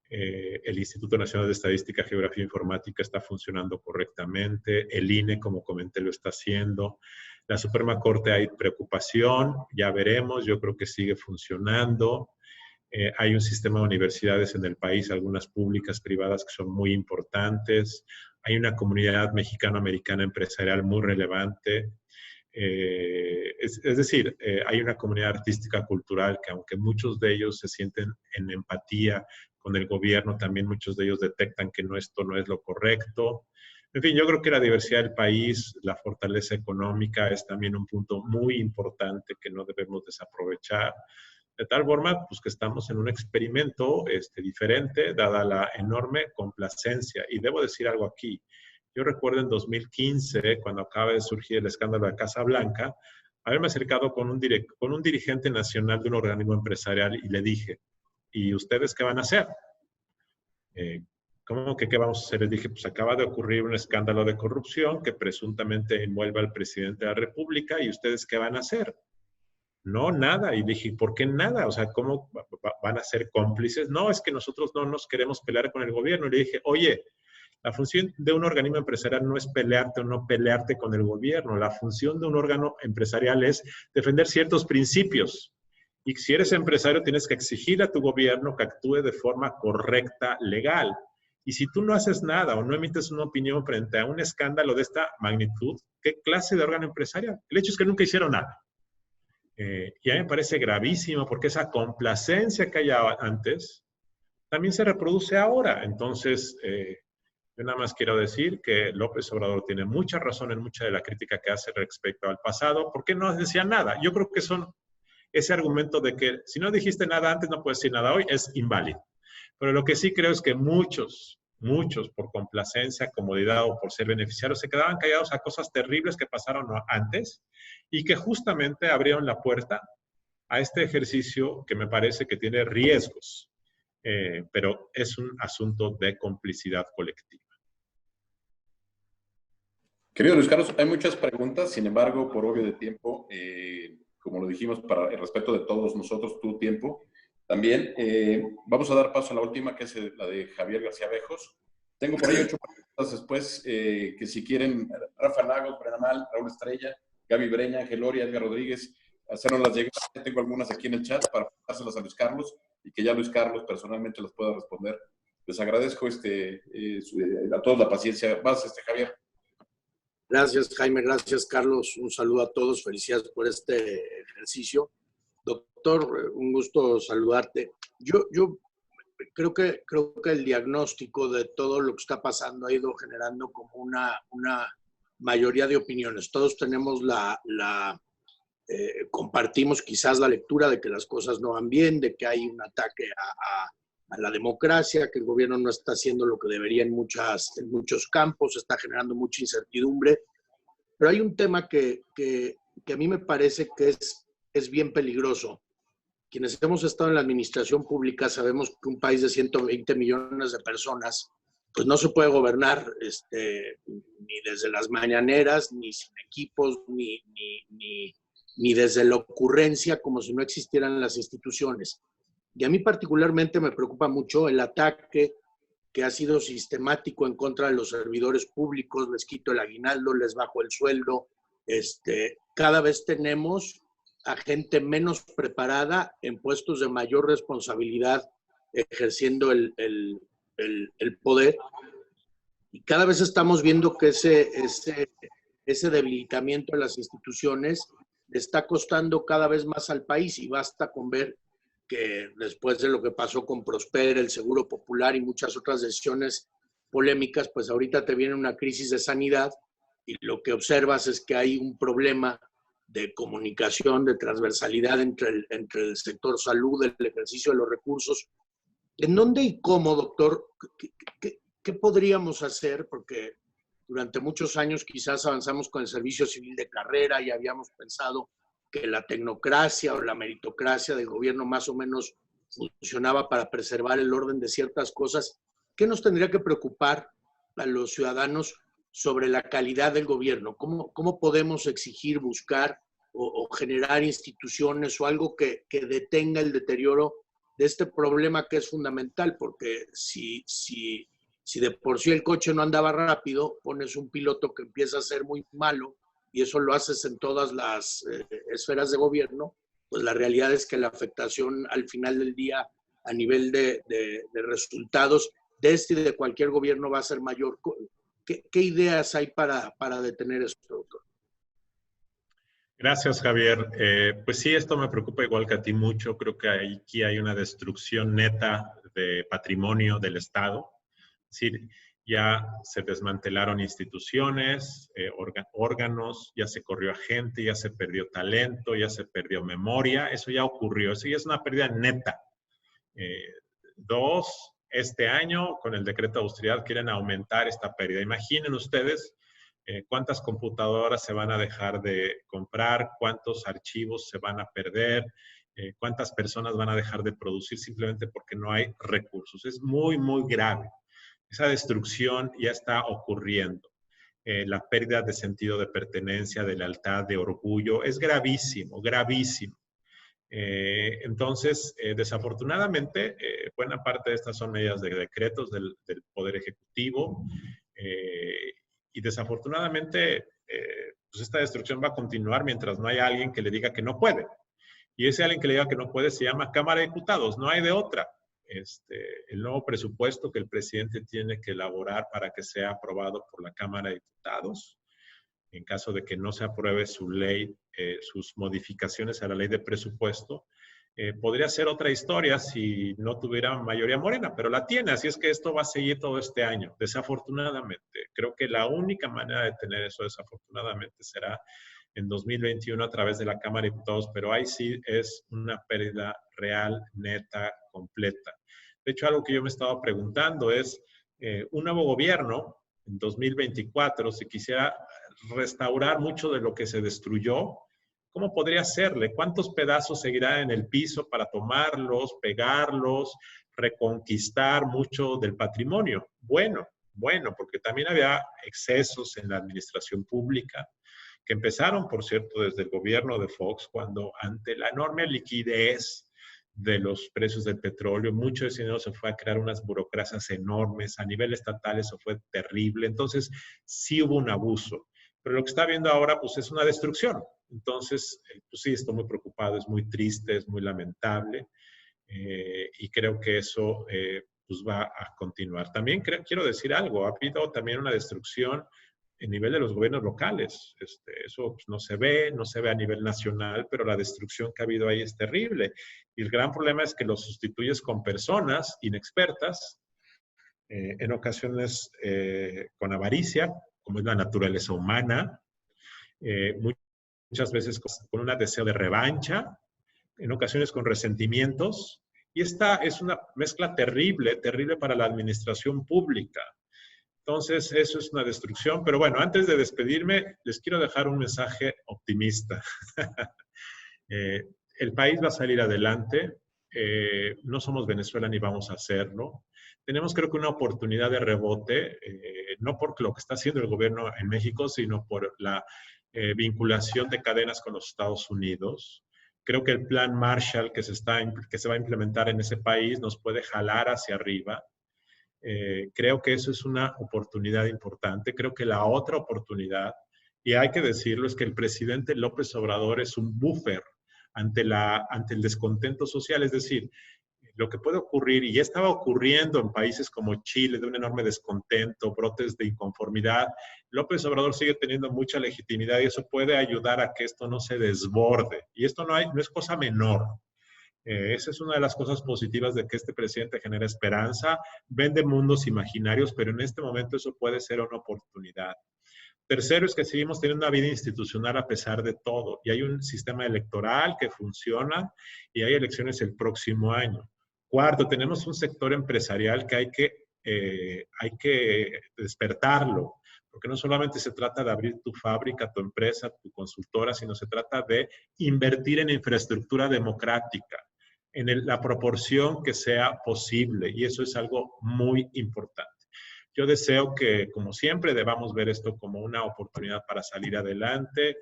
S3: El Instituto Nacional de Estadística, Geografía e Informática está funcionando correctamente. El INE, como comenté, lo está haciendo. La Suprema Corte hay preocupación, ya veremos. Yo creo que sigue funcionando. Hay un sistema de universidades en el país, algunas públicas, privadas, que son muy importantes. Hay una comunidad mexicano-americana empresarial muy relevante. Es decir, hay una comunidad artística cultural que, aunque muchos de ellos se sienten en empatía con el gobierno, también muchos de ellos detectan que esto no es lo correcto. En fin, yo creo que la diversidad del país, la fortaleza económica es también un punto muy importante que no debemos desaprovechar. De tal forma, pues, que estamos en un experimento diferente, dada la enorme complacencia. Y debo decir algo aquí. Yo recuerdo en 2015, cuando acaba de surgir el escándalo de Casa Blanca, haberme acercado con un dirigente nacional de un organismo empresarial y le dije, ¿y ustedes qué van a hacer? ¿Cómo que qué vamos a hacer? Les dije, pues acaba de ocurrir un escándalo de corrupción que presuntamente envuelve al presidente de la República, ¿y ustedes qué van a hacer? No, nada. Y dije, ¿por qué nada? O sea, ¿cómo van a ser cómplices? No, es que nosotros no nos queremos pelear con el gobierno. Y le dije, oye, la función de un organismo empresarial no es pelearte o no pelearte con el gobierno. La función de un órgano empresarial es defender ciertos principios. Y si eres empresario, tienes que exigir a tu gobierno que actúe de forma correcta, legal. Y si tú no haces nada o no emites una opinión frente a un escándalo de esta magnitud, ¿qué clase de órgano empresarial? El hecho es que nunca hicieron nada. Y a mí me parece gravísimo porque esa complacencia que había antes también se reproduce ahora. Entonces, yo nada más quiero decir que López Obrador tiene mucha razón en mucha de la crítica que hace respecto al pasado. ¿Por qué no decía nada? Yo creo que ese argumento de que si no dijiste nada antes, no puedes decir nada hoy, es inválido. Pero lo que sí creo es que muchos, por complacencia, comodidad o por ser beneficiarios, se quedaban callados a cosas terribles que pasaron antes y que justamente abrieron la puerta a este ejercicio que me parece que tiene riesgos, pero es un asunto de complicidad colectiva.
S1: Querido Luis Carlos, hay muchas preguntas, sin embargo, por obvio de tiempo, como lo dijimos, para el respeto de todos nosotros, tu tiempo, también vamos a dar paso a la última, que es la de Javier García Bejos. Tengo por ahí 8 preguntas después, que si quieren, Rafa Lagos, Brenamal, Raúl Estrella, Gaby Breña, Ángel Loria, Edgar Rodríguez, hacernoslas llegar. Tengo algunas aquí en el chat para pasárselas a Luis Carlos y que ya Luis Carlos personalmente las pueda responder. Les agradezco a todos la paciencia. Vas, Javier.
S11: Gracias, Jaime. Gracias, Carlos. Un saludo a todos. Felicidades por este ejercicio. Doctor, un gusto saludarte. Yo creo que el diagnóstico de todo lo que está pasando ha ido generando como una mayoría de opiniones. Todos tenemos compartimos quizás la lectura de que las cosas no van bien, de que hay un ataque a la democracia, que el gobierno no está haciendo lo que debería en muchos campos, está generando mucha incertidumbre. Pero hay un tema que a mí me parece que es bien peligroso. Quienes hemos estado en la administración pública sabemos que un país de 120 millones de personas pues no se puede gobernar ni desde las mañaneras, ni sin equipos, ni desde la ocurrencia, como si no existieran las instituciones. Y a mí particularmente me preocupa mucho el ataque que ha sido sistemático en contra de los servidores públicos. Les quito el aguinaldo, les bajo el sueldo. Cada vez tenemos a gente menos preparada en puestos de mayor responsabilidad ejerciendo el poder, y cada vez estamos viendo que ese debilitamiento de las instituciones está costando cada vez más al país, y basta con ver que después de lo que pasó con Prosper, el Seguro Popular y muchas otras decisiones polémicas, pues ahorita te viene una crisis de sanidad y lo que observas es que hay un problema de comunicación, de transversalidad entre el sector salud, el ejercicio de los recursos. ¿En dónde y cómo, doctor? ¿Qué podríamos hacer? Porque durante muchos años quizás avanzamos con el servicio civil de carrera y habíamos pensado que la tecnocracia o la meritocracia del gobierno más o menos funcionaba para preservar el orden de ciertas cosas. ¿Qué nos tendría que preocupar a los ciudadanos sobre la calidad del gobierno? ¿Cómo podemos exigir, buscar o generar instituciones o algo que detenga el deterioro de este problema que es fundamental? Porque si de por sí el coche no andaba rápido, pones un piloto que empieza a ser muy malo y eso lo haces en todas las esferas de gobierno, pues la realidad es que la afectación al final del día a nivel de resultados de este y de cualquier gobierno va a ser mayor. ¿Qué ideas hay para detener esto, doctor?
S3: Gracias, Javier. Pues sí, esto me preocupa igual que a ti mucho. Creo que aquí hay una destrucción neta de patrimonio del Estado. Es decir, ya se desmantelaron instituciones, órganos, ya se corrió a gente, ya se perdió talento, ya se perdió memoria. Eso ya ocurrió. Eso ya es una pérdida neta. Dos, este año, con el decreto de austeridad, quieren aumentar esta pérdida. Imaginen ustedes cuántas computadoras se van a dejar de comprar, cuántos archivos se van a perder, cuántas personas van a dejar de producir simplemente porque no hay recursos. Es muy, muy grave. Esa destrucción ya está ocurriendo. La pérdida de sentido de pertenencia, de lealtad, de orgullo, es gravísimo, gravísimo. Entonces, desafortunadamente, buena parte de estas son medidas de decretos del Poder Ejecutivo y desafortunadamente, pues esta destrucción va a continuar mientras no haya alguien que le diga que no puede. Y ese alguien que le diga que no puede se llama Cámara de Diputados, no hay de otra. El nuevo presupuesto que el presidente tiene que elaborar para que sea aprobado por la Cámara de Diputados, en caso de que no se apruebe su ley, sus modificaciones a la ley de presupuesto, podría ser otra historia si no tuviera mayoría morena, pero la tiene, así es que esto va a seguir todo este año, desafortunadamente. Creo que la única manera de tener eso, desafortunadamente, será en 2021 a través de la Cámara de Diputados, pero ahí sí es una pérdida real, neta, completa. De hecho, algo que yo me estaba preguntando es, un nuevo gobierno en 2024, si quisiera restaurar mucho de lo que se destruyó, ¿cómo podría hacerle? ¿Cuántos pedazos seguirá en el piso para tomarlos, pegarlos, reconquistar mucho del patrimonio? Bueno, porque también había excesos en la administración pública, que empezaron, por cierto, desde el gobierno de Fox, cuando ante la enorme liquidez de los precios del petróleo, mucho de ese dinero se fue a crear unas burocracias enormes, a nivel estatal eso fue terrible, entonces sí hubo un abuso. Pero lo que está viendo ahora, pues, es una destrucción. Entonces, pues sí, estoy muy preocupado, es muy triste, es muy lamentable, y creo que eso, pues, va a continuar. También quiero decir algo, ha habido también una destrucción a nivel de los gobiernos locales. Eso pues, no se ve a nivel nacional, pero la destrucción que ha habido ahí es terrible. Y el gran problema es que lo sustituyes con personas inexpertas, en ocasiones con avaricia, como es la naturaleza humana, muchas veces con un deseo de revancha, en ocasiones con resentimientos, y esta es una mezcla terrible, terrible para la administración pública. Entonces, eso es una destrucción, pero bueno, antes de despedirme, les quiero dejar un mensaje optimista. El país va a salir adelante, no somos Venezuela ni vamos a hacerlo. Tenemos creo que una oportunidad de rebote, no por lo que está haciendo el gobierno en México, sino por la vinculación de cadenas con los Estados Unidos. Creo que el plan Marshall que se va a implementar en ese país nos puede jalar hacia arriba. Creo que eso es una oportunidad importante. Creo que la otra oportunidad, y hay que decirlo, es que el presidente López Obrador es un buffer ante el descontento social. Es decir, lo que puede ocurrir, y ya estaba ocurriendo en países como Chile, de un enorme descontento, brotes de inconformidad, López Obrador sigue teniendo mucha legitimidad y eso puede ayudar a que esto no se desborde. Y esto no es cosa menor. Esa es una de las cosas positivas de que este presidente genera esperanza, vende mundos imaginarios, pero en este momento eso puede ser una oportunidad. Tercero es que seguimos teniendo una vida institucional a pesar de todo, y hay un sistema electoral que funciona y hay elecciones el próximo año. Cuarto, tenemos un sector empresarial que hay que despertarlo, porque no solamente se trata de abrir tu fábrica, tu empresa, tu consultora, sino se trata de invertir en infraestructura democrática, en la proporción que sea posible, y eso es algo muy importante. Yo deseo que, como siempre, debamos ver esto como una oportunidad para salir adelante,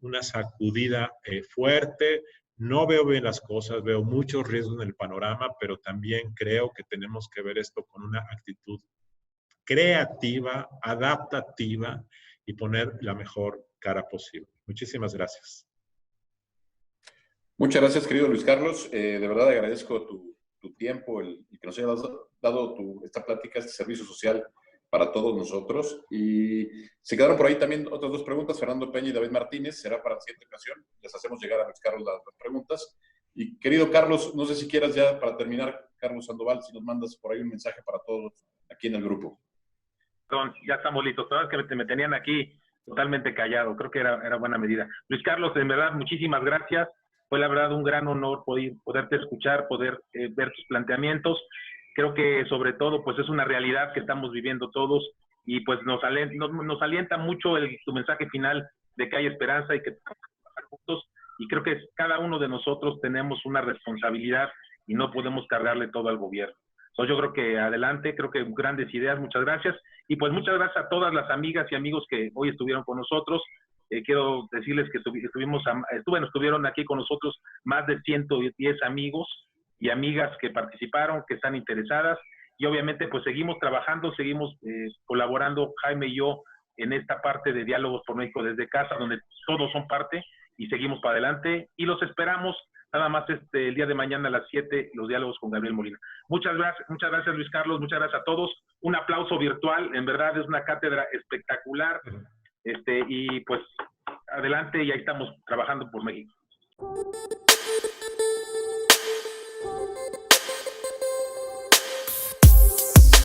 S3: una sacudida fuerte. No veo bien las cosas, veo muchos riesgos en el panorama, pero también creo que tenemos que ver esto con una actitud creativa, adaptativa y poner la mejor cara posible. Muchísimas gracias.
S1: Muchas gracias, querido Luis Carlos. De verdad agradezco tu tu tiempo, el que nos hayas dado esta plática, este servicio social para todos nosotros. Y se quedaron por ahí también otras dos preguntas, Fernando Peña y David Martínez, será para la siguiente ocasión, les hacemos llegar a Luis Carlos las preguntas. Y querido Carlos, no sé si quieras ya para terminar, Carlos Sandoval, si nos mandas por ahí un mensaje para todos aquí en el grupo.
S2: Perdón, ya estamos listos, todas que me tenían aquí totalmente callado, creo que era buena medida. Luis Carlos, en verdad, muchísimas gracias, fue la verdad un gran honor poderte escuchar, poder ver tus planteamientos. Creo que sobre todo pues es una realidad que estamos viviendo todos y pues nos alienta mucho tu mensaje final de que hay esperanza y que tenemos que trabajar juntos, y creo que cada uno de nosotros tenemos una responsabilidad y no podemos cargarle todo al gobierno. Entonces yo creo que adelante, creo que grandes ideas, muchas gracias. Y pues muchas gracias a todas las amigas y amigos que hoy estuvieron con nosotros. Quiero decirles que estuvieron aquí con nosotros más de 110 amigos y amigas que participaron, que están interesadas. Y obviamente pues seguimos trabajando, seguimos colaborando, Jaime y yo, en esta parte de Diálogos por México desde casa, donde todos son parte, y seguimos para adelante. Y los esperamos nada más el día de mañana a las 7, los diálogos con Gabriel Molina. Muchas gracias Luis Carlos, muchas gracias a todos. Un aplauso virtual, en verdad es una cátedra espectacular. Y pues adelante, y ahí estamos trabajando por México.